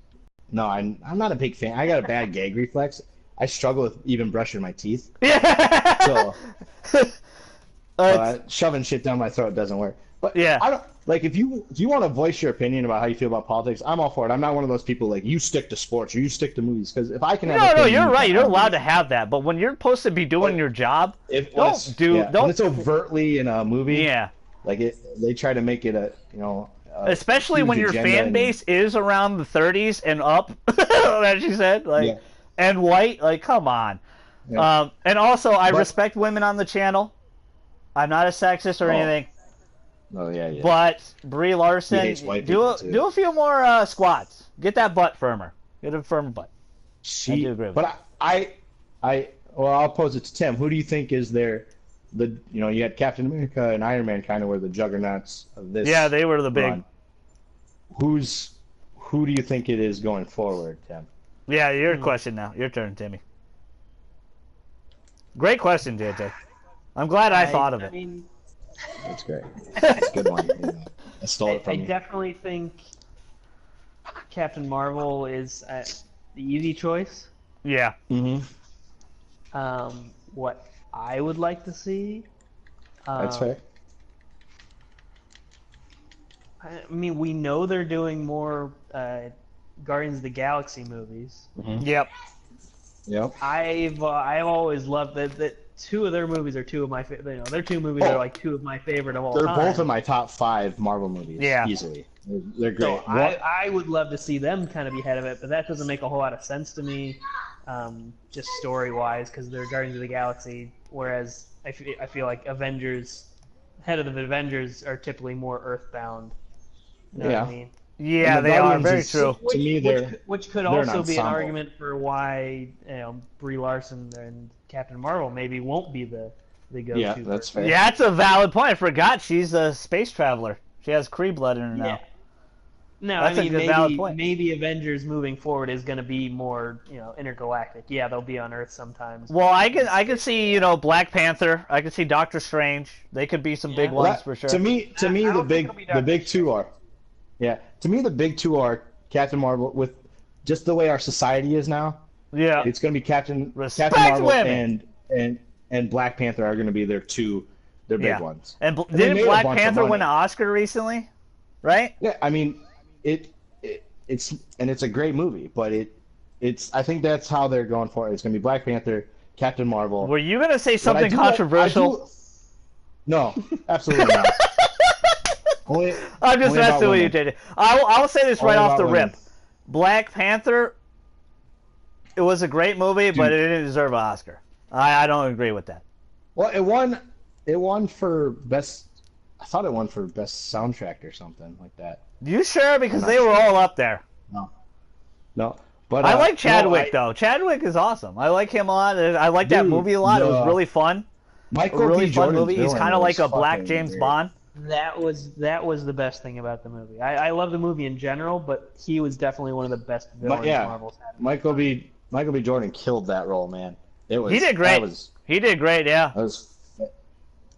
No, I'm not a big fan. I got a bad gag reflex. I struggle with even brushing my teeth. Yeah. So shoving shit down my throat doesn't work. But yeah, I don't like if you want to voice your opinion about how you feel about politics. I'm all for it. I'm not one of those people like you stick to sports or you stick to movies because if I can have no, you're right. You're allowed to have that, but when you're supposed to be doing your job, when it's overtly in a movie. Yeah, like they try to make it a especially when your fan base is around the 30s and up, as you said, and white. Like, come on. Yeah. And also, I respect women on the channel. I'm not a sexist or anything. Oh yeah. But Brie Larson, do a few more squats. Get that butt firmer. Get a firmer butt. I do agree with but I'll pose it to Tim. Who do you think is you had Captain America and Iron Man kind of were the juggernauts of this. Yeah, they were the big. Run. Who do you think it is going forward, Tim? Yeah, your question now. Your turn, Timmy. Great question, JJ. I'm glad I thought of it. I mean, that's great. That's a good one. I stole it from you. I definitely think Captain Marvel is the easy choice. Yeah. Mm-hmm. What I would like to see. That's fair. I mean, we know they're doing more Guardians of the Galaxy movies. Mm-hmm. Yep. I've always loved that two of their movies are two of my favorite. Their two movies are like two of my favorite of all time. They're both in my top 5 Marvel movies. Yeah. Easily. They're great. So I would love to see them kind of be ahead of it, but that doesn't make a whole lot of sense to me, just story-wise, because they're Guardians of the Galaxy, whereas I feel like head of the Avengers are typically more Earthbound. You know what I mean? Yeah, they are very true. To me, which could also be an argument for why Brie Larson and Captain Marvel maybe won't be the go-to. Yeah, that's fair. Yeah, that's a valid point. I forgot she's a space traveler. She has Kree blood in her now. Yeah. No, that's I mean, a valid point. maybe Avengers moving forward is going to be more, intergalactic. Yeah, they'll be on Earth sometimes. Well, I could see, Black Panther. I could see Doctor Strange. They could be some big ones for sure. To me, the big two are. Yeah, to me, the big two are Captain Marvel with just the way our society is now. Yeah, it's going to be Captain Marvel and Black Panther are going to be their big ones. And didn't Black Panther win an Oscar recently? Right? Yeah, I mean, it's a great movie, but I think that's how they're going for it. It's going to be Black Panther, Captain Marvel. Were you going to say something controversial? No, absolutely not. I'm just messing with you, JJ. I'll say this right off the rip. Black Panther it was a great movie, but it didn't deserve an Oscar. I don't agree with that. Well, it won for best. I thought it won for best soundtrack or something like that. You sure? Because they sure. were all up there. No, but I like Chadwick though. Chadwick is awesome. I like him a lot. I like that movie a lot. It was really fun. Michael A really B. fun Jordan's movie. He's villain kind of like was a black fucking James great. Bond. That was the best thing about the movie. I love the movie in general, but he was definitely one of the best villains Marvel's had. Michael B. Jordan killed that role, man. It was. He did great. He did great. Yeah.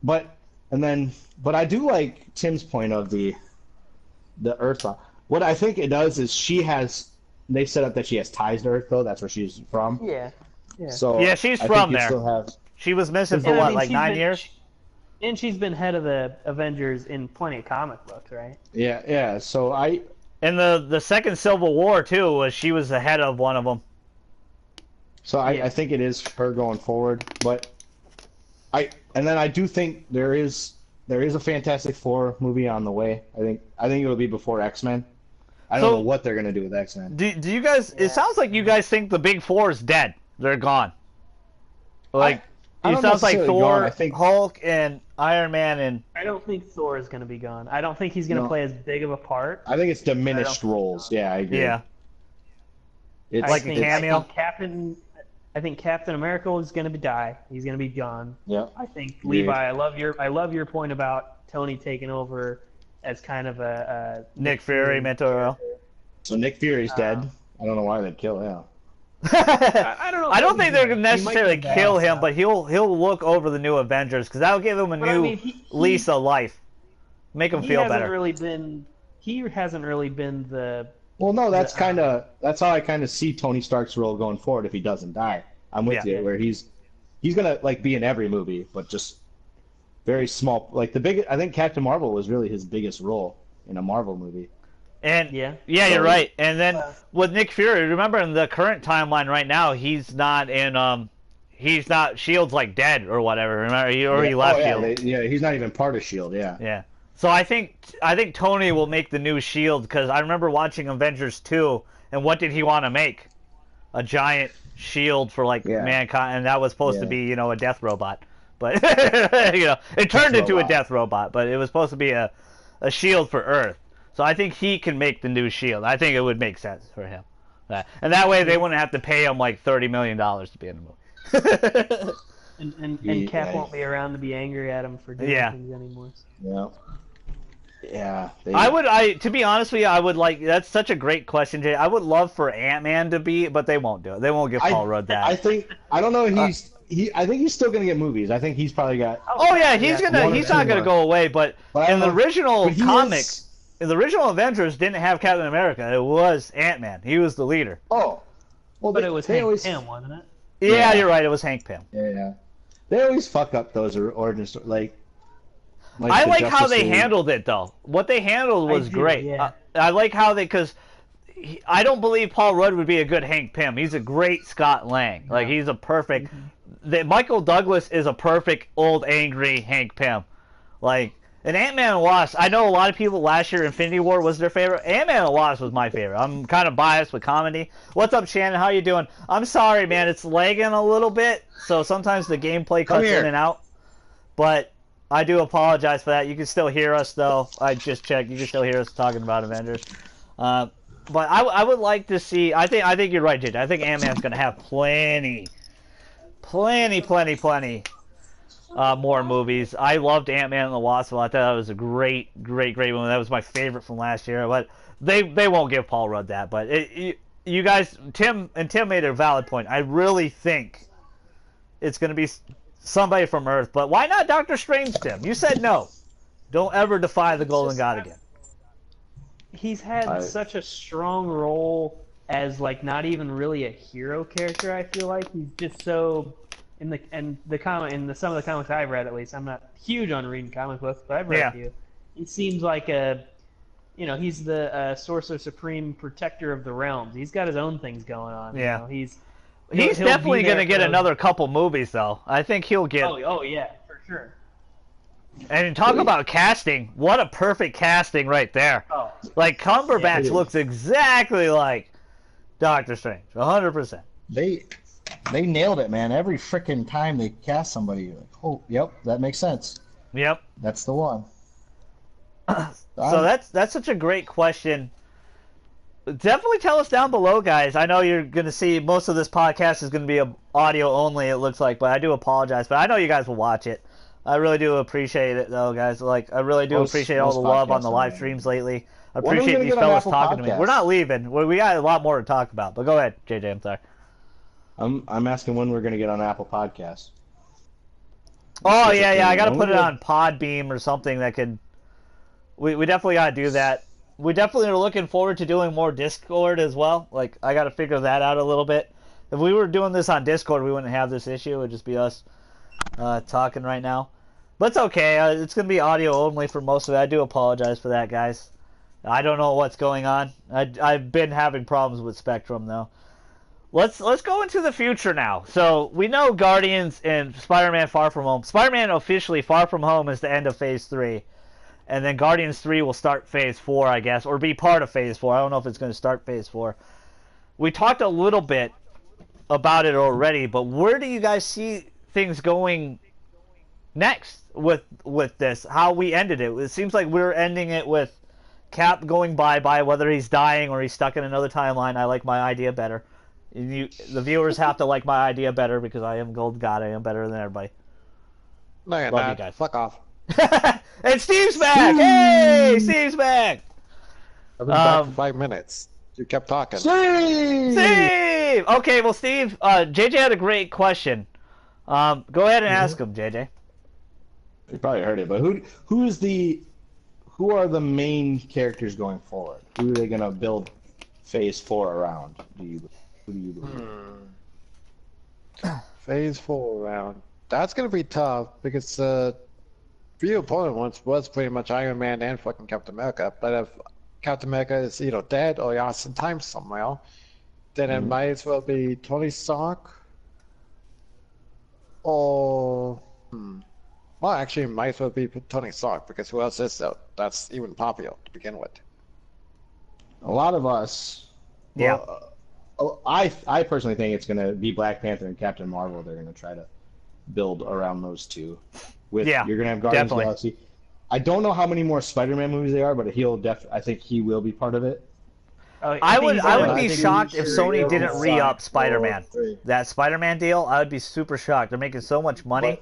But I do like Tim's point of the Earth. What I think it does is they set up that she has ties to Earth, though. That's where she's from. Yeah. So Yeah, she's I from think you there. still have- She was missing for And I what, mean, like she's 9 been- years? And she's been head of the Avengers in plenty of comic books, right? Yeah. So In the second Civil War too, she was the head of one of them. I think it is her going forward, but I do think there is a Fantastic Four movie on the way. I think it'll be before X-Men. I don't know what they're gonna do with X-Men. Do you guys? It sounds like you guys think the Big Four is dead. They're gone. Like I it don't sounds like necessarily Thor, gone. I think- Hulk, and Iron Man, and I don't think Thor is going to be gone. I don't think he's going to play as big of a part. I think it's diminished roles. Yeah, I agree. yeah. It's Like a cameo? I think Captain America is going to die. He's going to be gone. Yeah. I think Agreed. Levi. I love your point about Tony taking over as kind of a Nick Fury, Mentor. So Nick Fury's dead. I don't know why they'd kill him. I don't know. I don't think they're gonna He might necessarily come back. kill him, but he'll look over the new Avengers because that'll give him a But I new mean, he- lease of life, make him He feel hasn't better. really been. He hasn't really been the. Well, no, that's how I kind of see Tony Stark's role going forward if he doesn't die. I'm with Yeah. you, where he's gonna like be in every movie, but just very small. Like I think Captain Marvel was really his biggest role in a Marvel movie. And Yeah. you're right. And then with Nick Fury, remember in the current timeline right now, he's not Shield's like dead or whatever. Remember, he left Shield. He's not even part of Shield. Yeah. Yeah. So I think Tony will make the new Shield because I remember watching Avengers 2, and what did he want to make? A giant shield for mankind, and that was supposed to be a death robot, but it turned into a death robot, but it was supposed to be a shield for Earth. So I think he can make the new Shield. I think it would make sense for him, and that way they wouldn't have to pay him like $30 million to be in the movie. And Cap won't be around to be angry at him for doing things anymore. Yeah. Yeah. To be honest with you, I would like. That's such a great question, Jay. I would love for Ant-Man to be, but they won't do it. They won't give Paul Rudd that. I don't know. I think he's still gonna get movies. I think he's probably got. Oh yeah, he's not gonna go away. But in the original comics. The original Avengers didn't have Captain America. It was Ant-Man. He was the leader. Oh. Well, But it was Hank Pym, wasn't it? Yeah, you're right. It was Hank Pym. Yeah. They always fuck up those origin stories. Like I like how Justice they League. handled it, though. What they handled was great. Yeah. I like how because I don't believe Paul Rudd would be a good Hank Pym. He's a great Scott Lang. Like, he's a perfect... Michael Douglas is a perfect old angry Hank Pym. Like... And Ant-Man and Wasp, I know a lot of people last year Infinity War was their favorite. Ant-Man and Wasp was my favorite. I'm kind of biased with comedy. What's up, Shannon? How you doing? I'm sorry, man. It's lagging a little bit, so sometimes the gameplay cuts in and out. But I do apologize for that. You can still hear us, though. I just checked. You can still hear us talking about Avengers. But I would like to see... I think you're right, JJ. I think Ant-Man's going to have plenty more movies. I loved Ant-Man and the Wasp. I thought that was a great movie. That was my favorite from last year. But they won't give Paul Rudd that. But you guys, Tim made a valid point. I really think it's going to be somebody from Earth. But why not Doctor Strange, Tim? You said no. Don't ever defy the Golden God again. He's had such a strong role as like not even really a hero character. I feel like he's just so. In some of the comics I've read, at least, I'm not huge on reading comic books, but I've read a few. He seems like he's the Sorcerer Supreme protector of the realms. He's got his own things going on. Yeah. He's definitely going to get another couple movies, though. I think he'll get. Oh yeah, for sure. And talk about casting. What a perfect casting right there. Like Cumberbatch looks exactly like Doctor Strange, 100%. they they nailed it, man. Every freaking time they cast somebody, you're like, oh, yep, that makes sense. Yep. That's the one. So that's such a great question. Definitely tell us down below, guys. I know you're going to see most of this podcast is going to be audio only, it looks like, but I do apologize. But I know you guys will watch it. I really do appreciate it, though, guys. Like, I really do appreciate all the love on the live streams lately. I appreciate these fellas talking to me. We're not leaving. We got a lot more to talk about. But go ahead, JJ. I'm sorry. I'm asking when we're going to get on Apple Podcasts. Oh, yeah. I got to put it on Podbeam or something that could... We definitely got to do that. We definitely are looking forward to doing more Discord as well. Like, I got to figure that out a little bit. If we were doing this on Discord, we wouldn't have this issue. It would just be us talking right now. But it's okay. It's going to be audio only for most of it. I do apologize for that, guys. I don't know what's going on. I've been having problems with Spectrum, though. Let's go into the future now. So, we know Guardians and Spider-Man Far From Home. Spider-Man officially Far From Home is the end of Phase 3. And then Guardians 3 will start Phase 4, I guess, or be part of Phase 4. I don't know if it's going to start Phase 4. We talked a little bit about it already, but where do you guys see things going next with this? How we ended it? It seems like we're ending it with Cap going bye-bye, whether he's dying or he's stuck in another timeline. I like my idea better. The viewers have to like my idea better because I am Gold God. I am better than everybody. No, you're Love not. you guys. Fuck off. And Steve's back! Hey! Steve's back! I've been back for 5 minutes. You kept talking. Steve! Okay, well, Steve, JJ had a great question. Go ahead and ask him, JJ. You probably heard it, but who are the main characters going forward? Who are they going to build Phase 4 around? Who do you believe? Phase 4 round. That's gonna be tough because few opponent ones was pretty much Iron Man and fucking Captain America. But if Captain America is either dead or lost in time somewhere, then it might as well be Tony Stark. Or well, actually, it might as well be Tony Stark because who else is there that's even popular to begin with? A lot of us. Yeah. I personally think it's going to be Black Panther and Captain Marvel. They're going to try to build around those two. You're going to have Guardians of the Galaxy. I don't know how many more Spider-Man movies there are, but I think he will be part of it. I would be shocked if Sony didn't re-up Spider-Man. That Spider-Man deal, I would be super shocked. They're making so much money.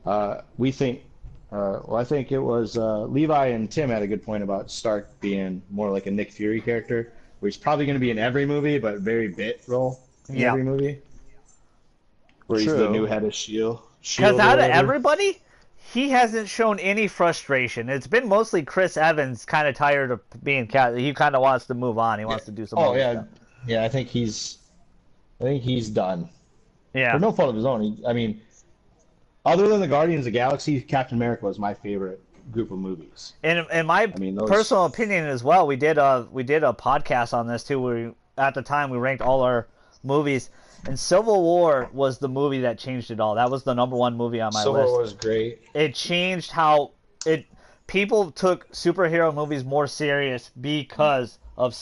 But, we think. I think it was Levi and Tim had a good point about Stark being more like a Nick Fury character, where he's probably going to be in every movie, but very bit role in every movie. Where he's the new head of S.H.I.E.L.D. Because out of everybody, he hasn't shown any frustration. It's been mostly Chris Evans kind of tired of being cat. He kind of wants to move on. He wants to do some other stuff. Yeah, I think he's done. Yeah. For no fault of his own. Other than the Guardians of the Galaxy, Captain America was my favorite group of movies. And in my personal opinion as well, we did a podcast on this too, where at the time we ranked all our movies, and Civil War was the movie that changed it all. That was the '1 movie on my list. Civil War was great. It changed how people took superhero movies more serious because of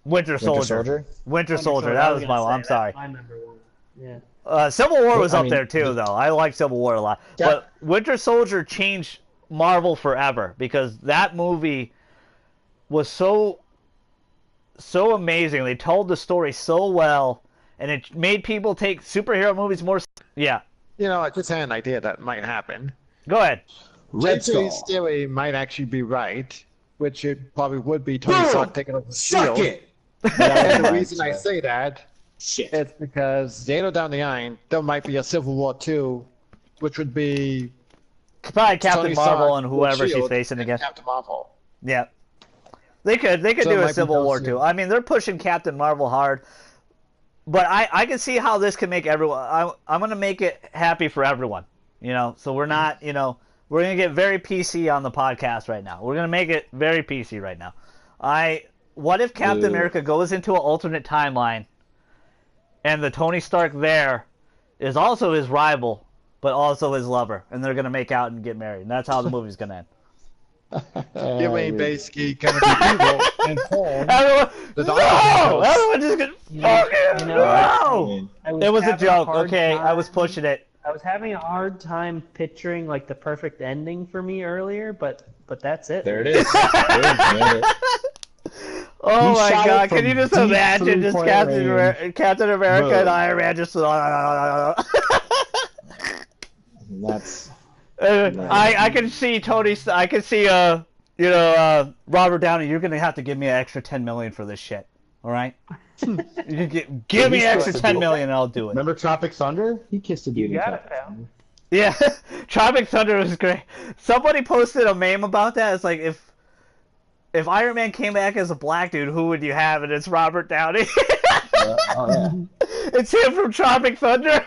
Winter Soldier. Winter Soldier. That was my one. I'm sorry. My number one. Yeah. Civil War was up there too, though. I like Civil War a lot. Yeah. But Winter Soldier changed Marvel forever because that movie was so amazing. They told the story so well, and it made people take superhero movies more. Yeah. I just had an idea that might happen. Go ahead. JJ's theory might actually be right, which it probably would be Tony Stark taking over the shield. Suck it! And the reason I say that it's because later down the line, there might be a Civil War 2, which would be probably Captain Marvel and whoever she's facing against. Captain Marvel. Yeah. They could do a Civil War 2. I mean, they're pushing Captain Marvel hard. But I can see how this can make everyone... I'm going to make it happy for everyone. So we're not, we're going to get very PC on the podcast right now. We're going to make it very PC right now. What if Captain America goes into an alternate timeline and the Tony Stark there is also his rival, but also his lover, and they're going to make out and get married, and that's how the movie's going to end. You mean basically gonna be evil and Paul, Everyone, the no! doctor Everyone just get fucking no! It was a having joke, hard okay? I was time- pushing it. I was having a hard time picturing like the perfect ending for me earlier, but that's it. There it is. There it is. Oh He my shot it god, can from you just deep imagine just three-point range. Captain America and Boom. Iron Man just... That's I can see Tony. I can see Robert Downey. You're gonna have to give me an extra 10 million for this shit. All right. Give me an extra 10 million, and I'll do it. Remember Tropic Thunder? He kissed a dude. You in got it, Tropic pal. Thunder. Yeah, Tropic Thunder was great. Somebody posted a meme about that. It's like if Iron Man came back as a black dude, who would you have? And it's Robert Downey. Oh yeah. It's him from Tropic Thunder.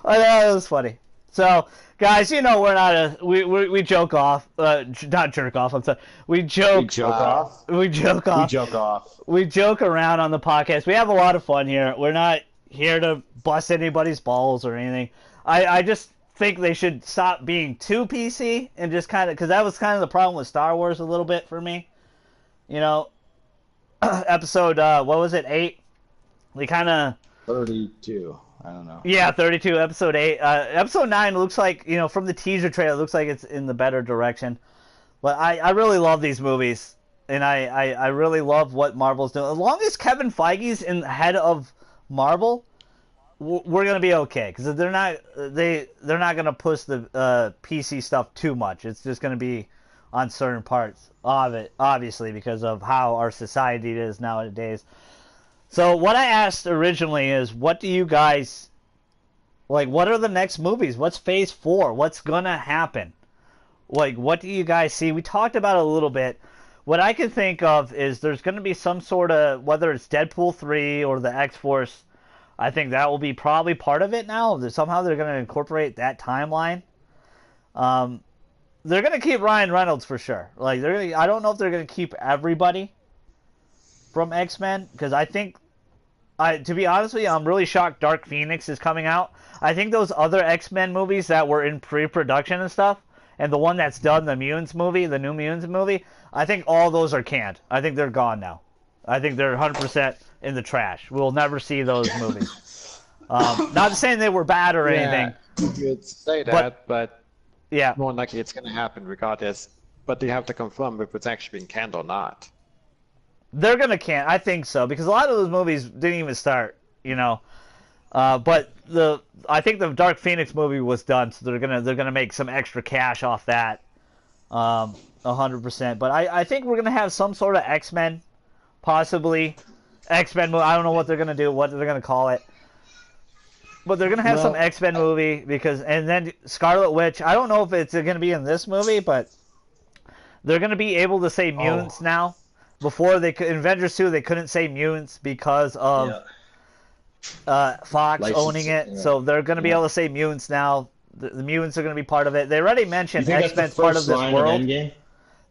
I know, it was funny. So, guys, you know we're not we joke off, not jerk off. I'm sorry. We joke. We joke off. We joke off. We joke off. We joke around on the podcast. We have a lot of fun here. We're not here to bust anybody's balls or anything. I just think they should stop being too PC and just kind of, because that was kind of the problem with Star Wars a little bit for me. You know, episode what was it, 8? They kind of 32. I don't know. Yeah, 32, episode 8. Episode 9 looks like, from the teaser trailer, it looks like it's in the better direction. But I really love these movies, and I really love what Marvel's doing. As long as Kevin Feige's in the head of Marvel, we're gonna be okay, because they're not gonna push the PC stuff too much. It's just gonna be on certain parts of it, obviously, because of how our society is nowadays. So what I asked originally is, what do you guys, what are the next movies? What's Phase 4? What's gonna happen? What do you guys see? We talked about it a little bit. What I can think of is there's gonna be some sort of, whether it's Deadpool 3 or the X-Force, I think that will be probably part of it now. Somehow they're gonna incorporate that timeline. They're gonna keep Ryan Reynolds for sure. I don't know if they're gonna keep everybody from X-Men, because I think, to be honest with you, I'm really shocked Dark Phoenix is coming out. I think those other X-Men movies that were in pre-production and stuff, and the one that's done, the Mutants movie, the new Mutants movie, I think all those are canned. I think they're gone now. I think they're 100% in the trash. We'll never see those movies. Not saying they were bad or anything. You could say that, but yeah, more likely it's gonna happen regardless. But they have to confirm if it's actually been canned or not. They're gonna can. I think so, because a lot of those movies didn't even start, But I think the Dark Phoenix movie was done, so they're gonna make some extra cash off that, 100%. But I think we're gonna have some sort of X-Men, possibly X-Men movie. I don't know what they're gonna do, what they're gonna call it, but they're gonna have some X-Men movie, and then Scarlet Witch. I don't know if it's gonna be in this movie, but they're gonna be able to say mutants now. Before they could, in Avengers 2, they couldn't say mutants because of Fox owning it. Yeah. So they're going to be able to say mutants now. The mutants are going to be part of it. They already mentioned X-Men's part of this world.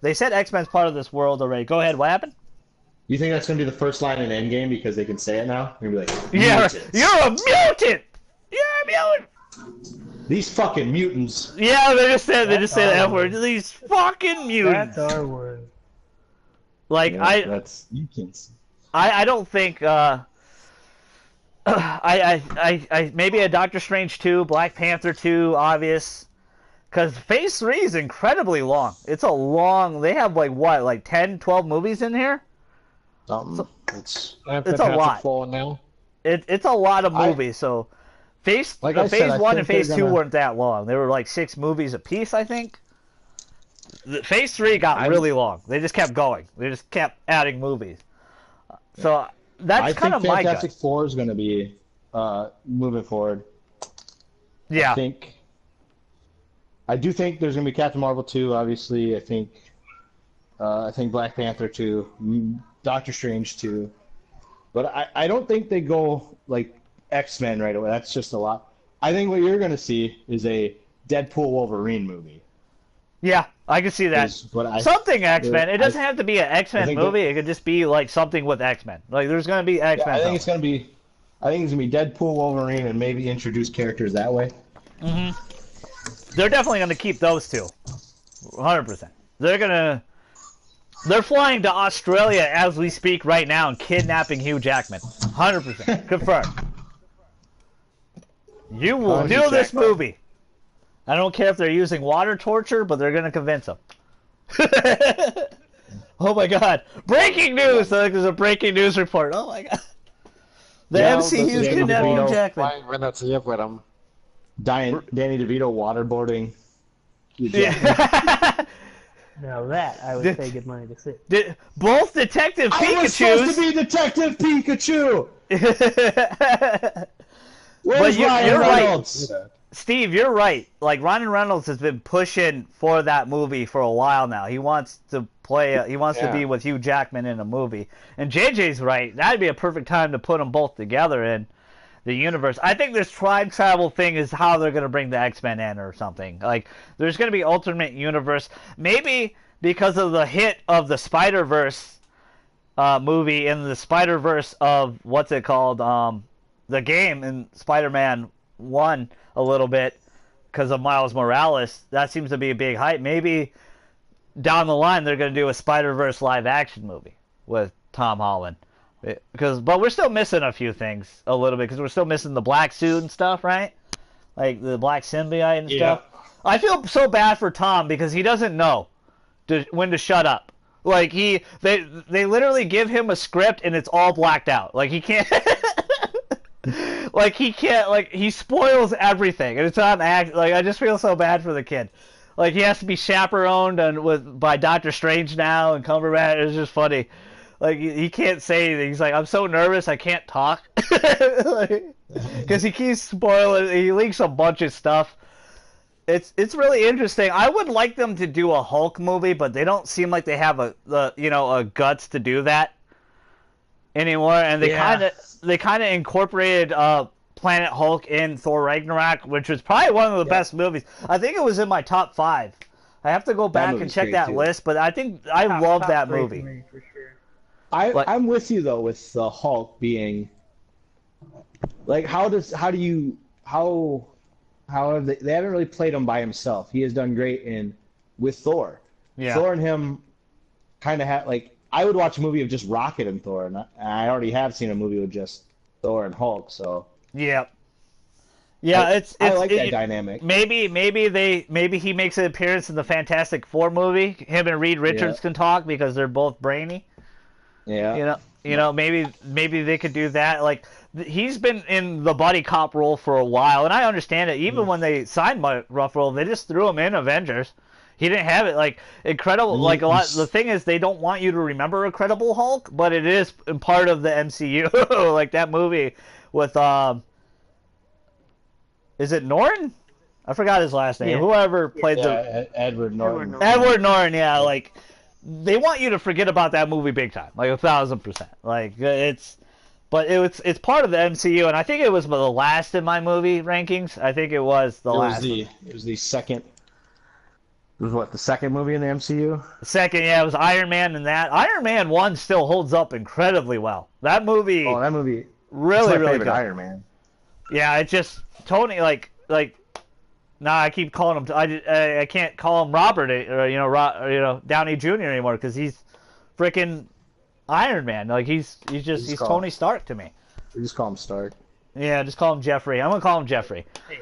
They said X-Men's part of this world already. Go ahead. What happened? You think that's going to be the first line in Endgame because they can say it now? They're going to be like, yeah, you're a mutant! You're a mutant! These fucking mutants. Yeah, they just said the F word. These fucking mutants. That's our word. That's mutants. I don't think I maybe a Doctor Strange 2, Black Panther 2, obvious, because Phase 3 is incredibly long. It's a long. They have 10, 12 movies in here. It's a lot. Now. It's a lot of movies. So Phase 1 and Phase 2 weren't that long. They were 6 movies a piece, I think. Phase 3 got really long. They just kept going. They just kept adding movies. So that's kind of my gut. Fantastic Four is going to be moving forward. Yeah. I do think there's going to be Captain Marvel 2, obviously. I think Black Panther 2, Doctor Strange 2. But I don't think they go X-Men right away. That's just a lot. I think what you're going to see is a Deadpool Wolverine movie. Yeah, I can see that. Something X-Men. It doesn't have to be an X-Men movie. It could just be something with X-Men. There's going to be X-Men. I think it's going to be Deadpool, Wolverine, and maybe introduce characters that way. Mm-hmm. They're definitely going to keep those two. 100%. They're flying to Australia as we speak right now and kidnapping Hugh Jackman. 100%. Confirmed. You will do this movie. I don't care if they're using water torture, but they're going to convince him. Oh my god. Breaking news! There's a breaking news report. Oh my god. The MCU's kidnapping Hugh Jackman. With him. Danny DeVito waterboarding. Yeah. Now that I would pay good money to see. Both Detective Pikachu's... I was supposed to be Detective Pikachu! Where's Ryan Reynolds? Right. Steve, you're right. Like, Ryan Reynolds has been pushing for that movie for a while now. He wants to play... he wants to be with Hugh Jackman in a movie. And JJ's right. That'd be a perfect time to put them both together in the universe. I think this time travel thing is how they're going to bring the X-Men in or something. Like, there's going to be alternate universe. Maybe because of the hit of the Spider-Verse movie and the Spider-Verse of, what's it called? The game in Spider-Man 1 a little bit because of Miles Morales. That seems to be a big hype. Maybe down the line they're going to do a Spider-Verse live-action movie with Tom Holland. But we're still missing a few things a little bit because we're still missing the black suit and stuff, right? Like the black symbiote and stuff. I feel so bad for Tom because he doesn't know when to shut up. Like they literally give him a script and it's all blacked out. Like he can't. He spoils everything and it's on act. Like I just feel so bad for the kid. Like he has to be chaperoned by Doctor Strange now and Cumberbatch. It's just funny. Like, he can't say anything. He's like, I'm so nervous, I can't talk. Because he keeps spoiling. He leaks a bunch of stuff. It's really interesting. I would like them to do a Hulk movie, but they don't seem like they have a guts to do that anymore. And they kind of incorporated Planet Hulk in Thor Ragnarok, which was probably one of the best movies. I think it was in my top 5. I have to go back and check that list, but I think I love that movie. For me, for sure. I'm with you though with the Hulk being like how have they haven't really played him by himself. He has done great with Thor. Yeah. Thor and him kind of have like I would watch a movie of just Rocket and Thor, and I already have seen a movie with just Thor and Hulk. So yeah, I like that dynamic. Maybe he makes an appearance in the Fantastic Four movie. Him and Reed Richards can talk because they're both brainy. Yeah. You know, maybe they could do that. Like he's been in the buddy cop role for a while, and I understand it. Even when they signed Mark Ruffalo, they just threw him in Avengers. He didn't have it like Incredible. Like a lot. The thing is, they don't want you to remember Incredible Hulk, but it is part of the MCU. Like that movie with is it Norton? I forgot his last name. Yeah. Whoever played Edward Norton. Edward Norton. Yeah, like. They want you to forget about that movie big time, like 1,000%. Like it's part of the MCU, and I think it was the last in my movie rankings. I think it was the last. It was the second. It was what the second movie in the MCU? Second, yeah, it was Iron Man, and that Iron Man 1 still holds up incredibly well. That movie. Oh, that movie. Really good. Iron Man. Yeah, it's just Tony like. Nah, I keep calling him. I can't call him Robert or Downey Jr. anymore because he's freaking Iron Man. Like he's Tony Stark to me. We just call him Stark. Yeah, just call him Jeffrey. I'm gonna call him Jeffrey. Hey,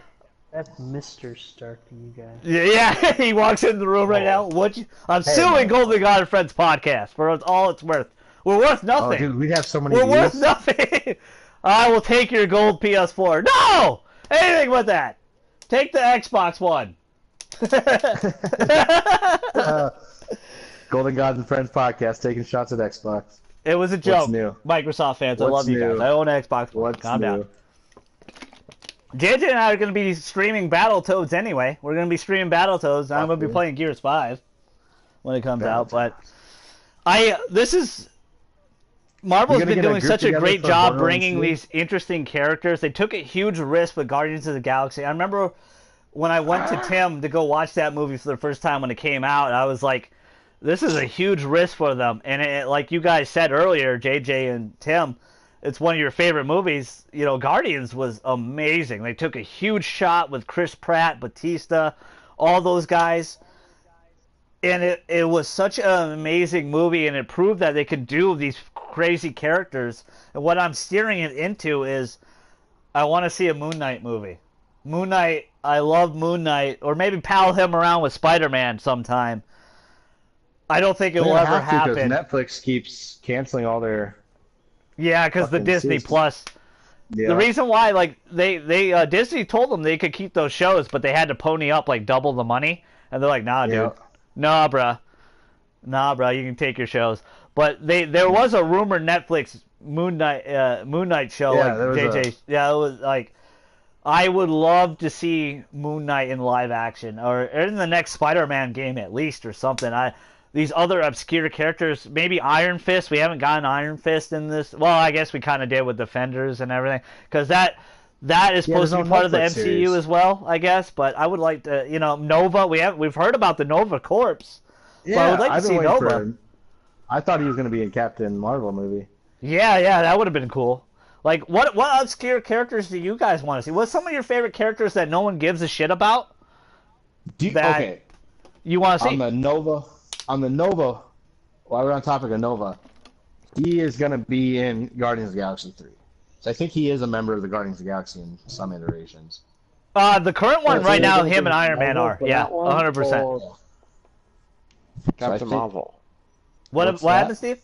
that's Mr. Stark to you guys. Yeah. He walks into the room right now. I'm suing Golden God and Friends podcast for all it's worth. We're worth nothing. Oh, dude, we have so many. We're worth nothing. I will take your gold PS4. No, anything but that. Take the Xbox One. Golden Gods and Friends podcast taking shots at Xbox. It was a joke. What's new? Microsoft fans, I love you guys. I own an Xbox One. Calm down. JJ and I are going to be streaming Battletoads anyway. We're going to be streaming Battletoads. I'm going to be playing Gears 5 when it comes out. But Marvel's been doing such a great job bringing these interesting characters. They took a huge risk with Guardians of the Galaxy. I remember when I went to Tim to go watch that movie for the first time when it came out, I was like, this is a huge risk for them. And like you guys said earlier, JJ and Tim, it's one of your favorite movies. You know, Guardians was amazing. They took a huge shot with Chris Pratt, Batista, all those guys. and it was such an amazing movie, and it proved that they could do these crazy characters. And what I'm steering it into is I want to see a Moon Knight movie. Moon Knight, I love Moon Knight, or maybe pal him around with Spider-Man sometime. I don't think it will ever happen. Because Netflix keeps canceling all their. Yeah, because the Disney seasons. Plus. Yeah. The reason why, like, they Disney told them they could keep those shows, but they had to pony up like double the money, and they're like, nah, dude, nah, bruh, you can take your shows. But there was a rumored Netflix Moon Knight show, Yeah, like JJ. Yeah, it was like, I would love to see Moon Knight in live action, or in the next Spider-Man game at least, or something. These other obscure characters, maybe Iron Fist. We haven't gotten Iron Fist in this. Well, I guess we kind of did with Defenders and everything, because that is supposed to be part of the MCU series as well, I guess. But I would like to, Nova. We've heard about the Nova Corps. Yeah, but I would like to see Nova. I thought he was going to be in Captain Marvel movie. Yeah, that would have been cool. Like, what obscure characters do you guys want to see? What's some of your favorite characters that no one gives a shit about? Okay. You want to see? On the Nova, while we're on topic of Nova, he is going to be in Guardians of the Galaxy 3. So I think he is a member of the Guardians of the Galaxy in some iterations. The current one right now, him and Iron Man are. Yeah, 100%. Captain Marvel. What happened, Steve?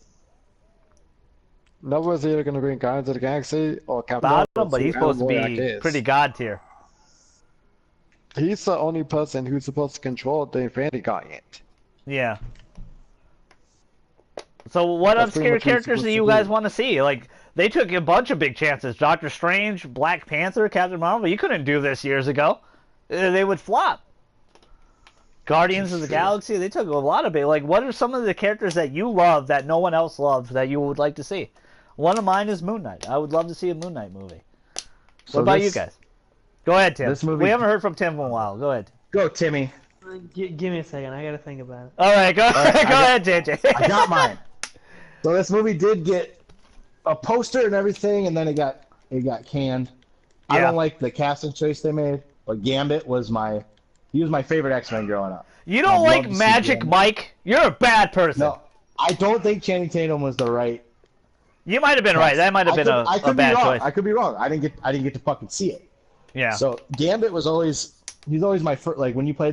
Nova's either going to be in Guardians of the Galaxy or Captain About Marvel. him, but he's supposed to be pretty god tier. He's the only person who's supposed to control the Infinity Gauntlet. Yeah. So what obscure characters do you guys want to see? Like, they took a bunch of big chances. Doctor Strange, Black Panther, Captain Marvel. You couldn't do this years ago. They would flop. Guardians of the Galaxy, they took a lot of big... Like, what are some of the characters that you love that no one else loves that you would like to see? One of mine is Moon Knight. I would love to see a Moon Knight movie. What about you guys? Go ahead, Tim. We haven't heard from Tim in a while. Go ahead. Go, Timmy. Give me a second. I gotta think about it. All right, go ahead, JJ. I got mine. So this movie did get a poster and everything, and then it got canned. Yeah. I don't like the casting choice they made, but Gambit was my favorite X-Men growing up. You don't like Magic Mike? You're a bad person. No, I don't think Channing Tatum was the right. You might have been right. That might have been a bad choice. I could be wrong. I didn't get to fucking see it. Yeah. So Gambit was always. He's always my first. Like when you go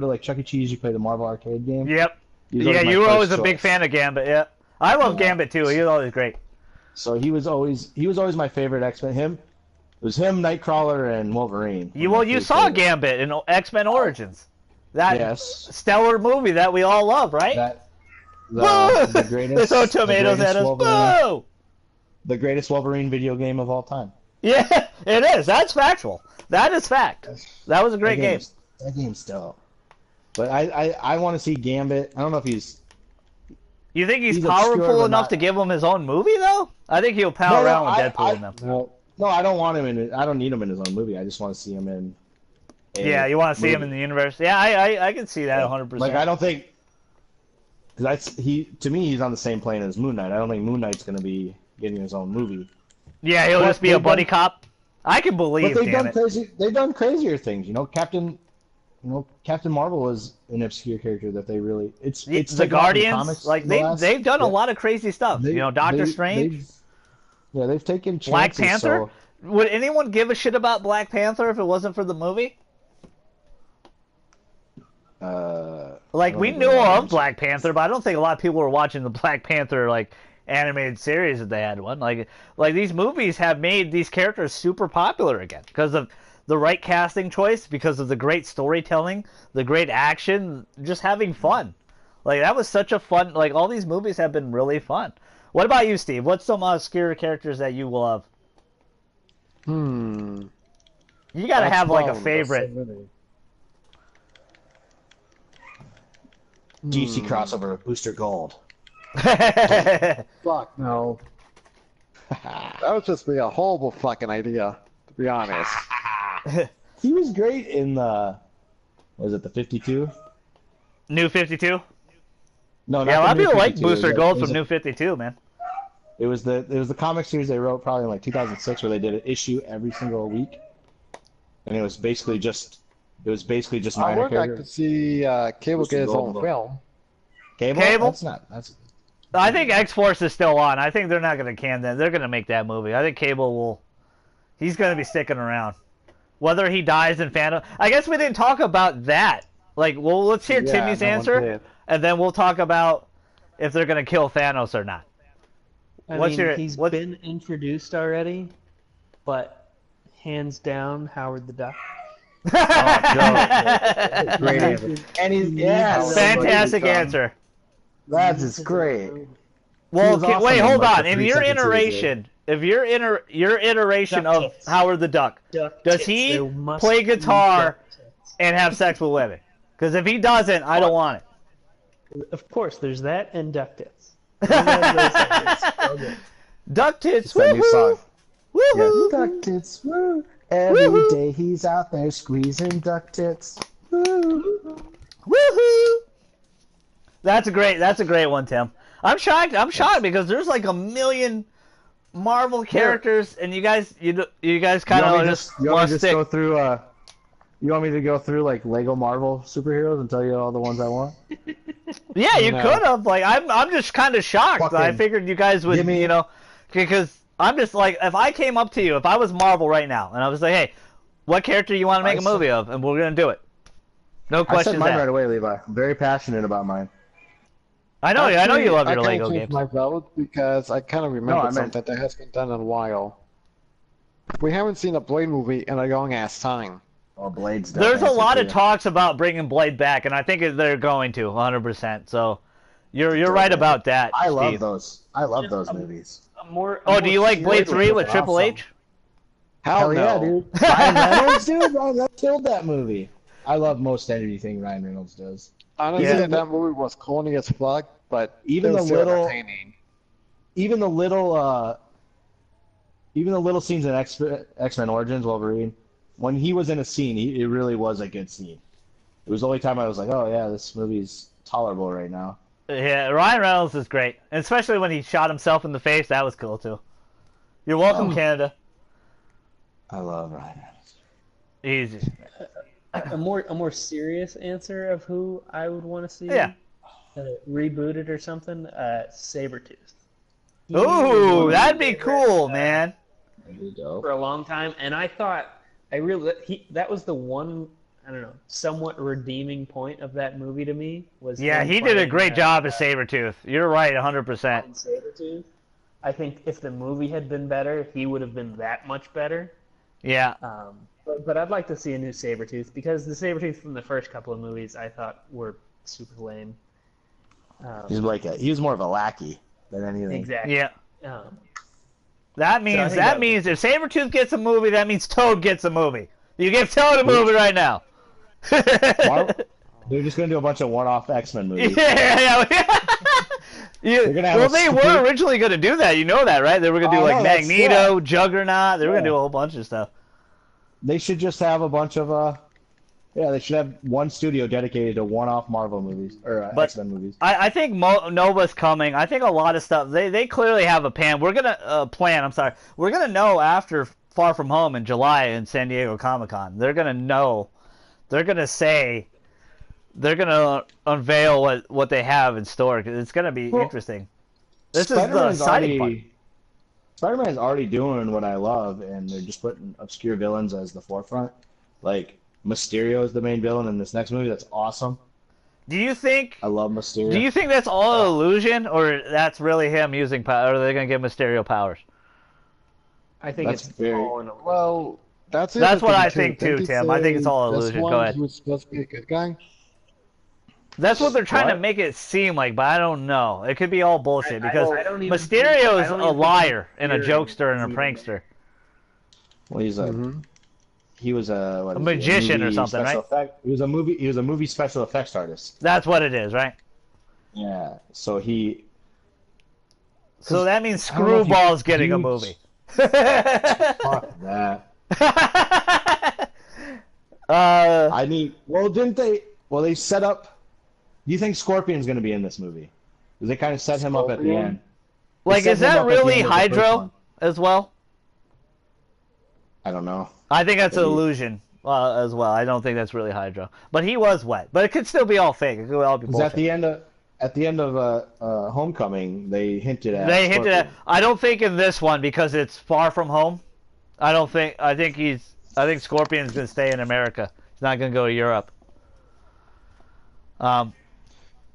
to like Chuck E. Cheese, you play the Marvel arcade game. Yep. Yeah, you were always a big fan of Gambit. Yeah. I love Gambit too. He was always great. So he was always my favorite X-Men. It was him, Nightcrawler, and Wolverine. You saw Gambit in X-Men Origins. That stellar movie that we all love, right? The greatest. Throw tomatoes at us. Whoa! The greatest Wolverine video game of all time. Yeah, it is. That's factual. That is fact. That was a great game. That game's dope. But I want to see Gambit. I don't know if he's. You think he's powerful enough to give him his own movie, though? I think he'll pal around with Deadpool and them. No, I don't want him in. I don't need him in his own movie. I just want to see him in. Yeah, you want to see him in the universe. Yeah, I can see that 100%. Like I don't think. Because to me he's on the same plane as Moon Knight. I don't think Moon Knight's going to be getting his own movie. Yeah, he'll just be a buddy cop. I can believe. But they've done crazier things. Captain Marvel was an obscure character that they really. It's the Guardians. Like they've done a lot of crazy stuff. Doctor Strange. They've taken chances. Black Panther. Would anyone give a shit about Black Panther if it wasn't for the movie? We knew of Black Panther, but I don't think a lot of people were watching the Black Panther animated series if they had one. Like these movies have made these characters super popular again because of the right casting choice, because of the great storytelling, the great action, just having fun. Like that was such a fun. Like all these movies have been really fun. What about you, Steve? What's some obscure characters that you love? You gotta have a favorite. DC crossover with Booster Gold. Fuck no. That would just be a horrible fucking idea, to be honest. He was great in was it the 52? New 52? No, not a lot of people like 52. Booster Gold from New 52, man. It was the comic series they wrote probably in 2006 where they did an issue every single week, and it was basically just It was basically just I minor would like to characters. see Cable Mr. get his own Goldenboy. film. Cable? Cable? That's not. That's. I think X-Force is still on. I think they're not going to can that. They're going to make that movie. I think Cable will. He's going to be sticking around. Whether he dies in Phantom. I guess we didn't talk about that. Like, well, let's hear Yeah, Timmy's no one answer, did. and then we'll talk about if they're going to kill Thanos or not. I What's mean, your- he's what- been introduced already, but hands down, Howard the Duck. Great answer. And he's Fantastic answer. That's just great. Well, was awesome wait, in, hold like, on. the In 3 your seconds he was iteration, if your iteration Duck of tits. Howard the Duck, Duck does tits. he There must play be guitar duck tits. and have sex with women? Because if he doesn't, I don't want it. Of course, there's that and duck tits. Those are those segments. Okay. Duck tits, It's that new woohoo! song. Woohoo! Duck tits, woo. Every Woohoo. day he's out there squeezing duck tits. Woo. Woohoo! That's a great one, Tim. I'm shocked because there's like a million Marvel characters, and you guys kind You of want me just you want want me to to just stick. go through? You want me to go through like Lego Marvel superheroes and tell you all the ones I want? Yeah, you No. could have. Like, I'm just kind of shocked. I Fucking figured you guys would, give me- because I'm just like, if I came up to you, if I was Marvel right now, and I was like, hey, what character you want to make a movie of, and we're gonna do it. No I questions said mine right asked. away, Levi. I'm very passionate about mine. I know you Actually, love your I kinda Lego changed games. my vote because I kind of remember I meant- something that has been done in a while. We haven't seen a Blade movie in a long ass time. Oh, Blade's dope There's a answer, lot of too. talks about bringing Blade back, and I think they're going to 100%. So you're right about that. I love Steve. those. I love those movies. Oh, do you like Blade 3 with awesome. Triple H? Hell no. yeah, dude. Ryan Reynolds, dude. Ryan Reynolds killed that movie. I love most anything Ryan Reynolds does. Honestly, Yeah. that movie was corny as fuck, but Even it the was still little- entertaining. Even the little scenes in X-Men Origins Wolverine, when he was in a scene, it really was a good scene. It was the only time I was like, oh yeah, this movie's tolerable right now. Yeah, Ryan Reynolds is great, and especially when he shot himself in the face. That was cool too. You're welcome, Oh. Canada. I love Ryan Reynolds. Easy. A more serious answer of who I would want to see Yeah. rebooted or something. Sabretooth. He Ooh, was that'd be there, cool, man. Really dope. for a long time, and I thought that was the one, I don't know, somewhat redeeming point of that movie to me was Yeah, him he did a playing, great job as Sabretooth. You're right, 100%. playing Sabretooth. I think if the movie had been better, he would have been that much better. Yeah. But I'd like to see a new Sabretooth because the Sabretooth from the first couple of movies I thought were super lame. He was more of a lackey than anything. Exactly. Yeah. Um, That I means think that- if Sabretooth gets a movie, that means Toad gets a movie. You give Toad a movie right now. Marvel, they're just gonna do a bunch of one-off X-Men movies. Yeah. They're gonna have They were originally going to do that. You know that, right? They were going to do Oh, like no, that's- Magneto, Juggernaut. They were going to Yeah. do a whole bunch of stuff. They should just have a bunch of they should have one studio dedicated to one-off Marvel movies or But- X-Men movies. I think Nova's coming. I think a lot of stuff. They clearly have a plan. We're gonna plan. I'm sorry. We're gonna know after Far From Home in July in San Diego Comic-Con. They're gonna know. They're gonna say. They're gonna unveil what they have in store. 'Cause it's gonna be Well, interesting. This is the Spider-Man's exciting part. Spider-Man's already doing what I love, and they're just putting obscure villains as the forefront. Like Mysterio is the main villain in this next movie. That's awesome. Do you think? I love Mysterio. Do you think that's all illusion, or that's really him using power? Or are they gonna give Mysterio powers? I think That's it's very- all in a Well, that's That's what interesting, I think too, Didn't he Tim. I think it's say all this illusion. one, Go ahead. He was supposed to be a good guy. That's what they're trying to What? make it seem like, but I don't know. It could be all bullshit because I don't even Mysterio think- is I don't a even think liar and a Mysterio jokester and is a even prankster. Well, he's Mhm. he was a magician or movie something, special effect- He was a movie special effects artist. That's what it is, right? Yeah. So he So that means I don't know if you- Screwball's getting a you- movie. fuck that. I need. Well, didn't they? Well, they set up. Do you think Scorpion's going to be in this movie? Because they kind of set him up at the Scorpion? end. like, set is him that up at the really end of the first Hydro one. as well? I don't know. I think that's an Maybe. illusion. as well. I don't think that's really Hydra, but he was wet. But it could still be all fake. It could all be Because bullshit. at the end of Homecoming, they hinted at. They hinted at. Scorpion. I don't think in this one because it's far from home. I don't think. I think Scorpion's gonna stay in America. He's not gonna go to Europe.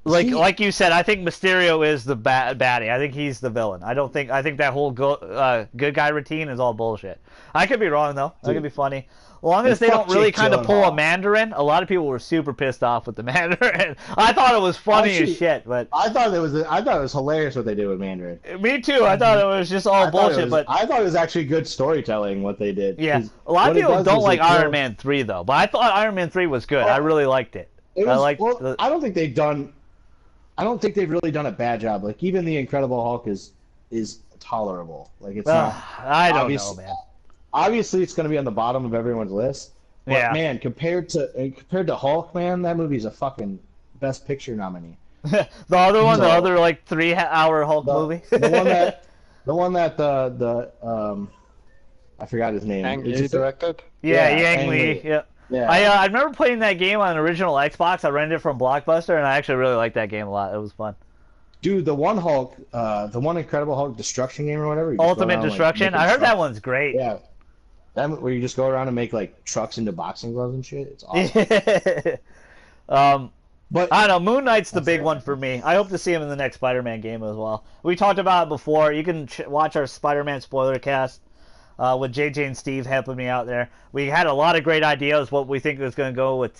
Like you said, I think Mysterio is the baddie. I think he's the villain. I think that whole good guy routine is all bullshit. I could be wrong though. That could be funny. As long as they don't really kind of pull a Mandarin. A lot of people were super pissed off with the Mandarin. I thought it was funny as shit, but I thought it was hilarious what they did with Mandarin. me too. I thought it was just all bullshit. But I thought it was actually good storytelling what they did. yeah, a lot of people don't like Iron Man 3 though. But I thought Iron Man 3 was good. I really liked it. I don't think I don't think they've really done a bad job. Like even the Incredible Hulk is tolerable. Like it's not. I don't know, man. Obviously, it's going to be on the bottom of everyone's list. But Yeah. man, compared to Hulk, man, that movie's a fucking Best Picture nominee. The other one, the No. other like 3-hour Hulk movie. the one that I forgot his name. Ang It's Lee just- directed. Yeah, Yeah, Yang Ang Lee. Lee. Yeah. Yeah. I remember playing that game on an original Xbox. I rented it from Blockbuster, and I actually really liked that game a lot. It was fun. Dude, the one Hulk, the one Incredible Hulk Destruction game or whatever. you just go Ultimate around, like, Destruction. making I heard that trucks. one's great. Yeah. That where you just go around and make like trucks into boxing gloves and shit. It's awesome. But I don't know. Moon Knight's the big one for me. I hope to see him in the next Spider-Man game as well. We talked about it before. You can watch our Spider-Man spoiler cast with JJ and Steve helping me out there. We had a lot of great ideas what we think is going to go with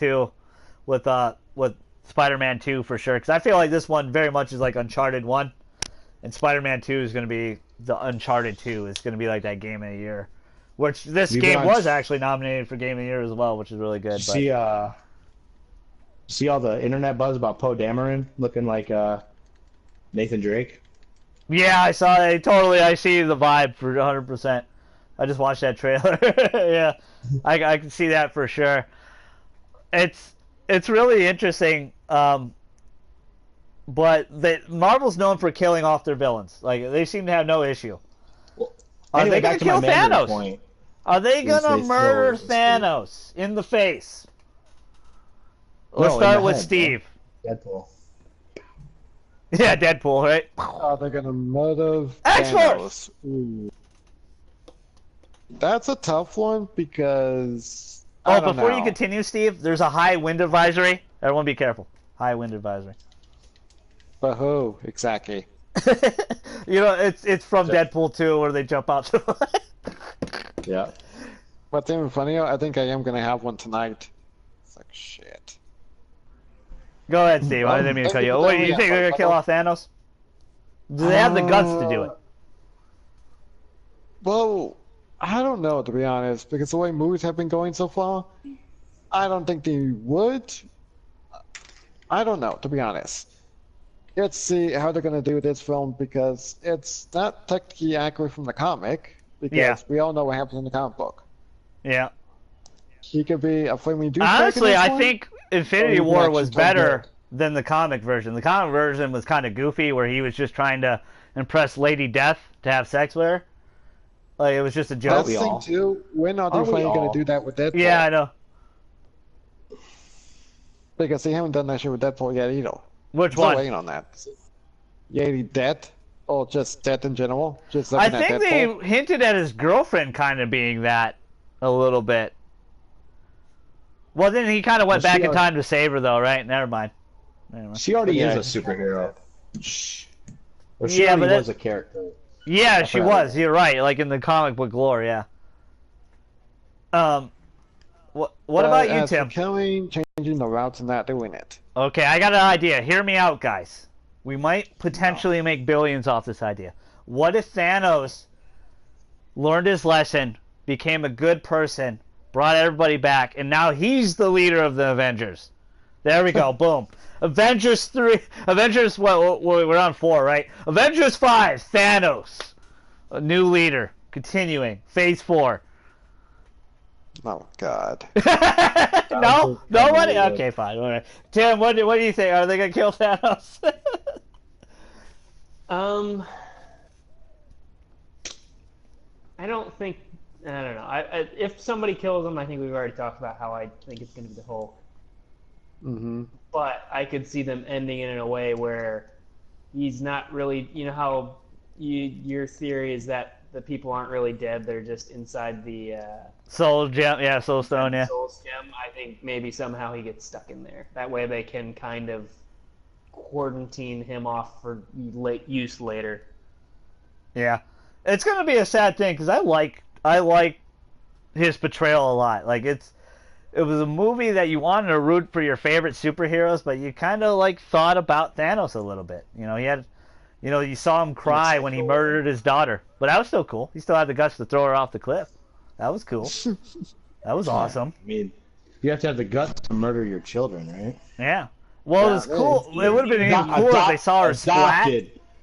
Spider-Man 2 for sure. Because I feel like this one very much is like Uncharted 1, and Spider-Man 2 is going to be the Uncharted 2. It's going to be like that game of the year. Which this game was actually nominated for Game of the Year as well, which is really good. see all the internet buzz about Poe Dameron looking like Nathan Drake? Yeah, I saw it. Totally, I see the vibe for 100%. I just watched that trailer. Yeah, I can see that for sure. It's really interesting. But Marvel's known for killing off their villains. Like they seem to have no issue. Are Anyway, they gonna back to my kill Mandarin Thanos? point. Are they gonna they murder still- Thanos in the face? Let's No, in start the with head, Steve. Deadpool. Yeah, Deadpool, right? Are they gonna murder X-Force! Thanos? Ooh. That's a tough one because. I Oh, don't before know. you continue, Steve, there's a high wind advisory. Everyone be careful. High wind advisory. But who exactly? You know, it's from Deadpool 2 where they jump out to Yeah. What's even funnier, I think I am gonna have one tonight. It's like shit. Go ahead, Steve. I didn't mean to cut you. What do you think they're gonna kill off Thanos? Do they have the guts to do it? Well, I don't know to be honest, because the way movies have been going so far, I don't think they would. I don't know to be honest. Let's see how they're gonna do this film because it's not technically accurate from the comic. Because Yeah. we all know what happens in the comic book. Yeah. He could be a flaming douchebag. Honestly, in this I one. think Infinity Or he War actually was turn better good. than the comic version. The comic version was kind of goofy, where he was just trying to impress Lady Death to have sex with her. Like it was just a joke. That's the thing too. When are they Aren't we finally gonna all? do that with Deadpool? Yeah, I know. Because they haven't done that shit with Deadpool yet either. Which Still one? waiting on that. Yeti dead, or just dead in general. Just I looking at think Deadpool. they hinted at his girlfriend kind of being that a little bit. Well, then he kind of went Well, back she in time to save her, though, right? Never mind. She already Yeah. is a superhero. Or she Yeah, already but was a character. Yeah, she forgot was. that. You're right. Like in the comic book lore, yeah. What about you, as for Tim? killing, changing the routes, and not doing it. Okay, I got an idea. Hear me out, guys. We might potentially make billions off this idea. What if Thanos learned his lesson, became a good person, brought everybody back, and now he's the leader of the Avengers? There we go. Boom. Avengers 3. Avengers, what? We're on 4, right? Avengers 5. Thanos. A new leader. Continuing. Phase 4. Oh God. No? Nobody? Okay, fine. All right. Tim, what do you think? Are they going to kill Thanos? I don't think. I don't know. If somebody kills him, I think we've already talked about how I think it's going to be the Hulk. Mm-hmm. But I could see them ending it in a way where he's not really. You know how your theory is that the people aren't really dead; they're just inside the Soul Gem, yeah, Soul Stone, yeah. Soul Gem. I think maybe somehow he gets stuck in there. That way they can kind of quarantine him off for late use later. Yeah, it's gonna be a sad thing because I like his portrayal a lot. Like it was a movie that you wanted to root for your favorite superheroes, but you kind of like thought about Thanos a little bit. You know, he had, you know, you saw him cry when he murdered his daughter, but that was still cool. He still had the guts to throw her off the cliff. That was cool. That was awesome. I mean, you have to have the guts to murder your children, right? Yeah. Well, it was cool. It would have been even cooler if they saw her splat.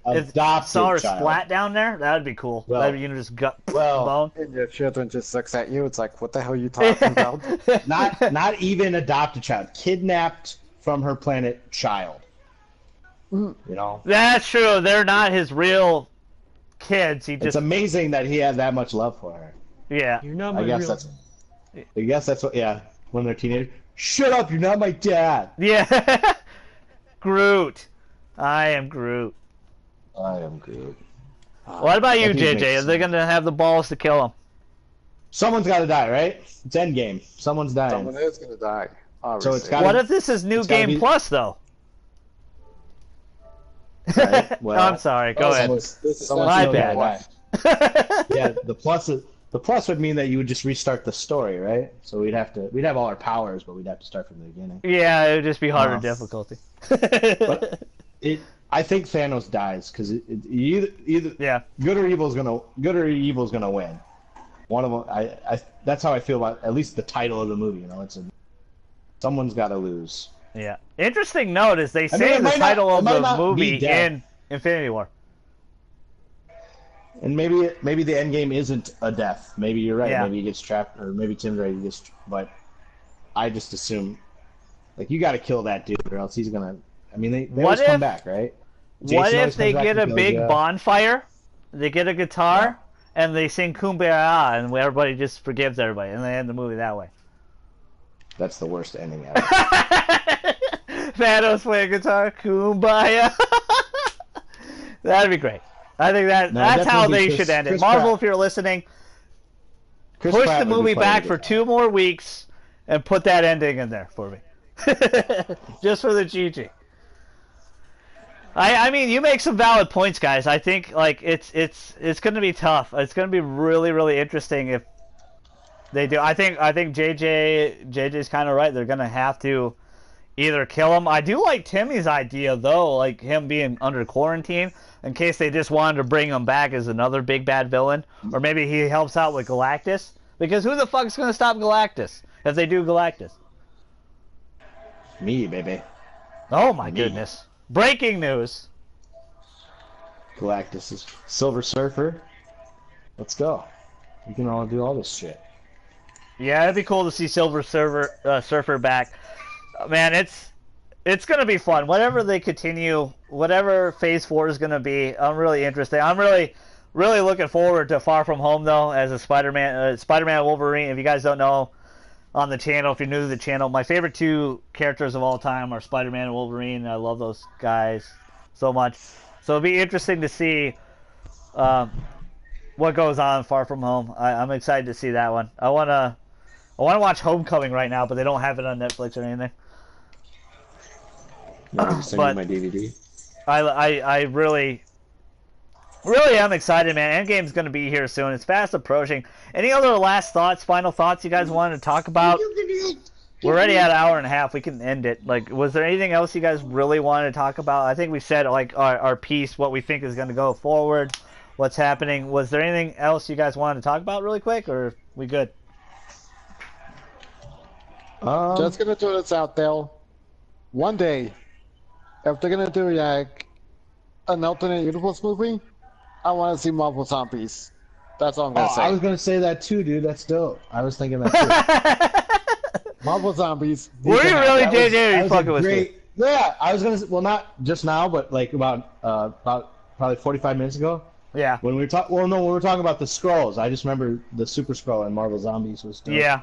If saw her splat down there, that would be cool. Well, that'd be, you know, just gut bone. And your children just looks at you. It's like, what the hell are you talking about? Not even adopted child, kidnapped from her planet child. You know. That's true. They're not his real kids. He It's just amazing that he had that much love for her. yeah. You're not my I guess real. that's what. Yeah, when they're teenagers. Shut up! You're not my dad. Yeah. Groot. I am Groot. I am good. What about you, I think it JJ? makes Are they sense. gonna have the balls to kill him? Someone's got to die, right? It's Endgame. Someone's dying. Someone is gonna die. Obviously. So it's got. What if this is New it's gotta Game be- Plus though? Right, well, I'm sorry. Go ahead. Someone's My still gotta bad. die. Yeah, the plus would mean that you would just restart the story, right? So we'd have all our powers, but we'd have to start from the beginning. Yeah, it would just be harder Oh. difficulty. I think Thanos dies because either Yeah. good or evil's gonna win. One of them. That's how I feel about at least the title of the movie. You know, someone's got to lose. Yeah. Interesting note is they I mean, say it the might not- title it of might the not be movie death. in Infinity War. And maybe the end game isn't a death. Maybe you're right. Yeah. Maybe he gets trapped, or maybe Tim's right. But I just assume, like, you got to kill that dude, or else he's gonna. I mean, they What always come if- back, right? What Jason if always they comes back get a and big goes, bonfire? They get a guitar and they sing "Kumbaya" and everybody just forgives everybody, and they end the movie that way. That's the worst ending ever. Thanos playing guitar, "Kumbaya." That'd be great. I think that's definitely how be they Chris- should end it. Chris Marvel, Pratt. if you're listening, Chris push Pratt the would be movie playing back the for guitar. 2 more weeks and put that ending in there for me. Just for the GG. I mean, you make some valid points, guys. I think like it's going to be tough. It's going to be really, really interesting if they do. I think JJ's kind of right. They're going to have to either kill him. I do like Timmy's idea though, like him being under quarantine in case they just wanted to bring him back as another big bad villain, or maybe he helps out with Galactus. Because who the fuck's going to stop Galactus if they do Galactus? Me, baby. Oh my goodness. Breaking news. Galactus is Silver Surfer. Let's go. We can all do all this shit. Yeah, it'd be cool to see Silver Surfer back. Man, it's gonna be fun. Whatever they continue, whatever Phase 4 is gonna be, I'm really interested. I'm really looking forward to Far From Home though, as a Spider-Man and Wolverine. If you guys don't know, on the channel, if you're new to the channel, my favorite 2 characters of all time are Spider-Man and Wolverine. I love those guys so much. So it'll be interesting to see what goes on in Far From Home. I'm excited to see that one. I wanna watch Homecoming right now, but they don't have it on Netflix or anything. Send But- me my DVD. I really am excited, man. Endgame's going to be here soon. It's fast approaching. Any other last thoughts, final thoughts you guys wanted to talk about? We're already at an hour and a half. We can end it. Like, was there anything else you guys really wanted to talk about? I think we said, like, our piece, what we think is going to go forward, what's happening. Was there anything else you guys wanted to talk about really quick, or are we good? Just gonna throw this out there. One day, if they're gonna do like an alternate universe movie, I want to see Marvel Zombies. That's all I'm gonna Oh, say. I was gonna say that too, dude. That's dope. I was thinking that too. Marvel Zombies. Were you really, That was- JJ, or that you was a fucking with me? great- Yeah, I was gonna. Well, not just now, but like about probably 45 minutes ago. Yeah. When we talk, well, no, when we were talking about the Skrulls, I just remember the Super Skrull in Marvel Zombies was dope. Yeah.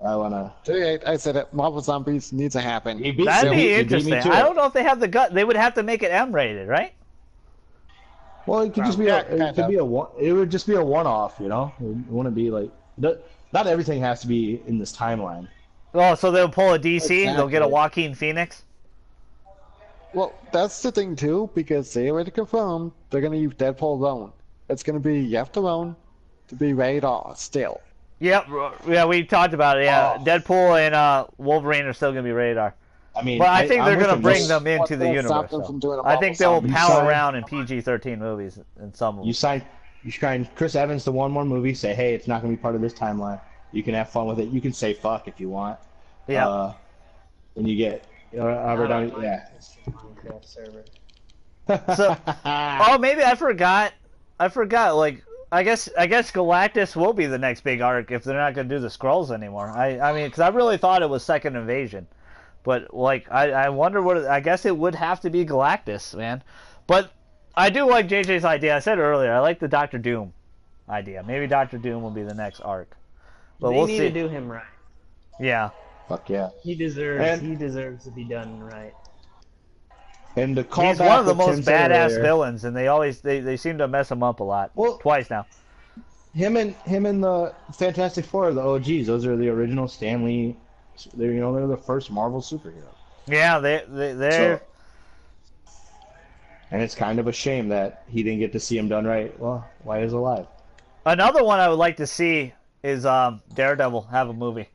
I wanna. I said it. Marvel Zombies needs to happen. That'd be he beat me interesting. to I it. don't know if they have the gut. They would have to make it M-rated, right? Well, it could just be Yeah, it could be a one. It would just be a one-off, you know. It wouldn't be like not everything has to be in this timeline. Oh, so they'll pull a DC. They'll get a Exactly. Joaquin Phoenix. Well, that's the thing too, because they already confirmed they're gonna use Deadpool alone. It's gonna be Yeft alone to be rated R still. Yep. Yeah, we talked about it. Yeah, Oh. Deadpool and Wolverine are still gonna be rated R. I mean, But I think I'm they're with gonna them. bring This- them into the What's gonna universe. stop them though. from doing a I think they'll Marvel power Zombie? around in PG-13 movies in some of them. You sign Chris Evans to one more movie. Say, hey, it's not gonna be part of this timeline. You can have fun with it. You can say fuck if you want. Yeah. And you get Robert Downey. Yeah. Minecraft server. So, oh, maybe I forgot. Like, I guess Galactus will be the next big arc if they're not gonna do the Skrulls anymore. I mean, because I really thought it was Second Invasion, but like, I wonder what. I guess it would have to be Galactus, man. But I do like JJ's idea. I said earlier, I like the Doctor Doom idea. Maybe Doctor Doom will be the next arc. But They we'll need see. to do him right. Yeah. Fuck yeah. He deserves. And- He deserves to be done right. And to call He's back one of the what most Tim said badass earlier, villains, and they seem to mess him up a lot. Well- Twice now. Him and the Fantastic Four are the OGs. Those are the original Stanley. They're they're the first Marvel superheroes. Yeah, they're. And it's kind of a shame that he didn't get to see him done right. Well, why is alive? Another one I would like to see is Daredevil have a movie.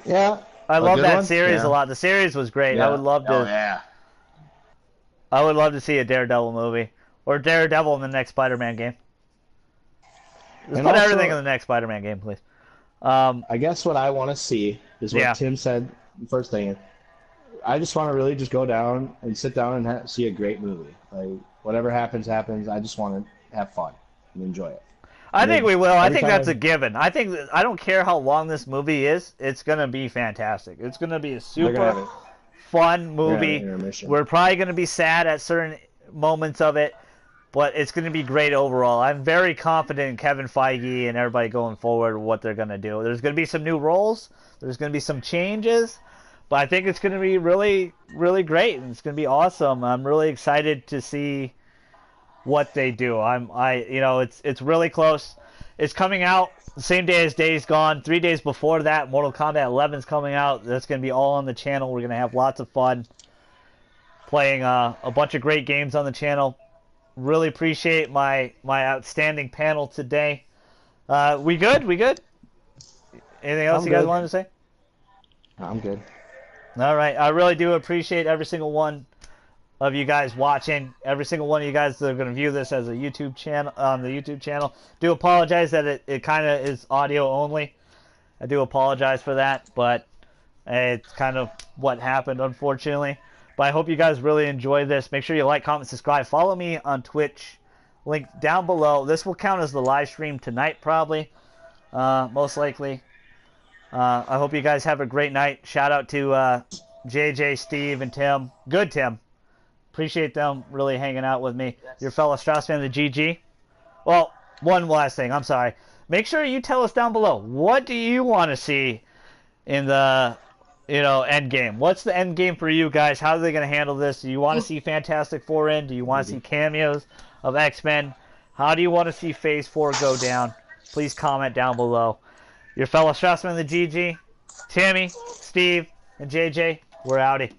Yeah. I A love good that one? series Yeah. a lot. The series was great. Yeah. I would love to. Oh yeah. I would love to see a Daredevil movie or Daredevil in the next Spider-Man game. Just And put also- everything in the next Spider-Man game, please. I guess what I want to see is what Yeah. Tim said first thing. I just want to really just go down and sit down and see a great movie. Like whatever happens, happens. I just want to have fun and enjoy it. I think we will. I every think that's a time- given. I think I don't care how long this movie is. It's gonna be fantastic. It's gonna be a They're gonna have super it. fun They're gonna have movie. an intermission. We're probably gonna be sad at certain moments of it, but it's gonna be great overall. I'm very confident in Kevin Feige and everybody going forward what they're gonna do. There's gonna be some new roles. There's gonna be some changes. But I think it's going to be really, really great, and it's going to be awesome. I'm really excited to see what they do. It's really close. It's coming out the same day as Days Gone. 3 days before that, Mortal Kombat 11 is coming out. That's going to be all on the channel. We're going to have lots of fun playing a bunch of great games on the channel. Really appreciate my outstanding panel today. We good? Anything else I'm you guys good. wanted to say? I'm good. All right. I really do appreciate every single one of you guys watching. Every single one of you guys that are going to view this as a YouTube channel on the YouTube channel. Do apologize that it kind of is audio only. I do apologize for that, but it's kind of what happened, unfortunately. But I hope you guys really enjoy this. Make sure you like, comment, subscribe. Follow me on Twitch. Link down below. This will count as the live stream tonight, probably. Most likely. I hope you guys have a great night. Shout out to JJ, Steve, and Tim. Good Tim. Appreciate them really hanging out with me. Your fellow StraussMan, the GG. Well, one last thing. I'm sorry. Make sure you tell us down below. What do you want to see in the, Endgame? What's the Endgame for you guys? How are they going to handle this? Do you want to see Fantastic Four in? Do you want to see cameos of X-Men? How do you want to see Phase 4 go down? Please comment down below. Your fellow StraussMan, the GG, Tammy, Steve, and JJ, we're outie.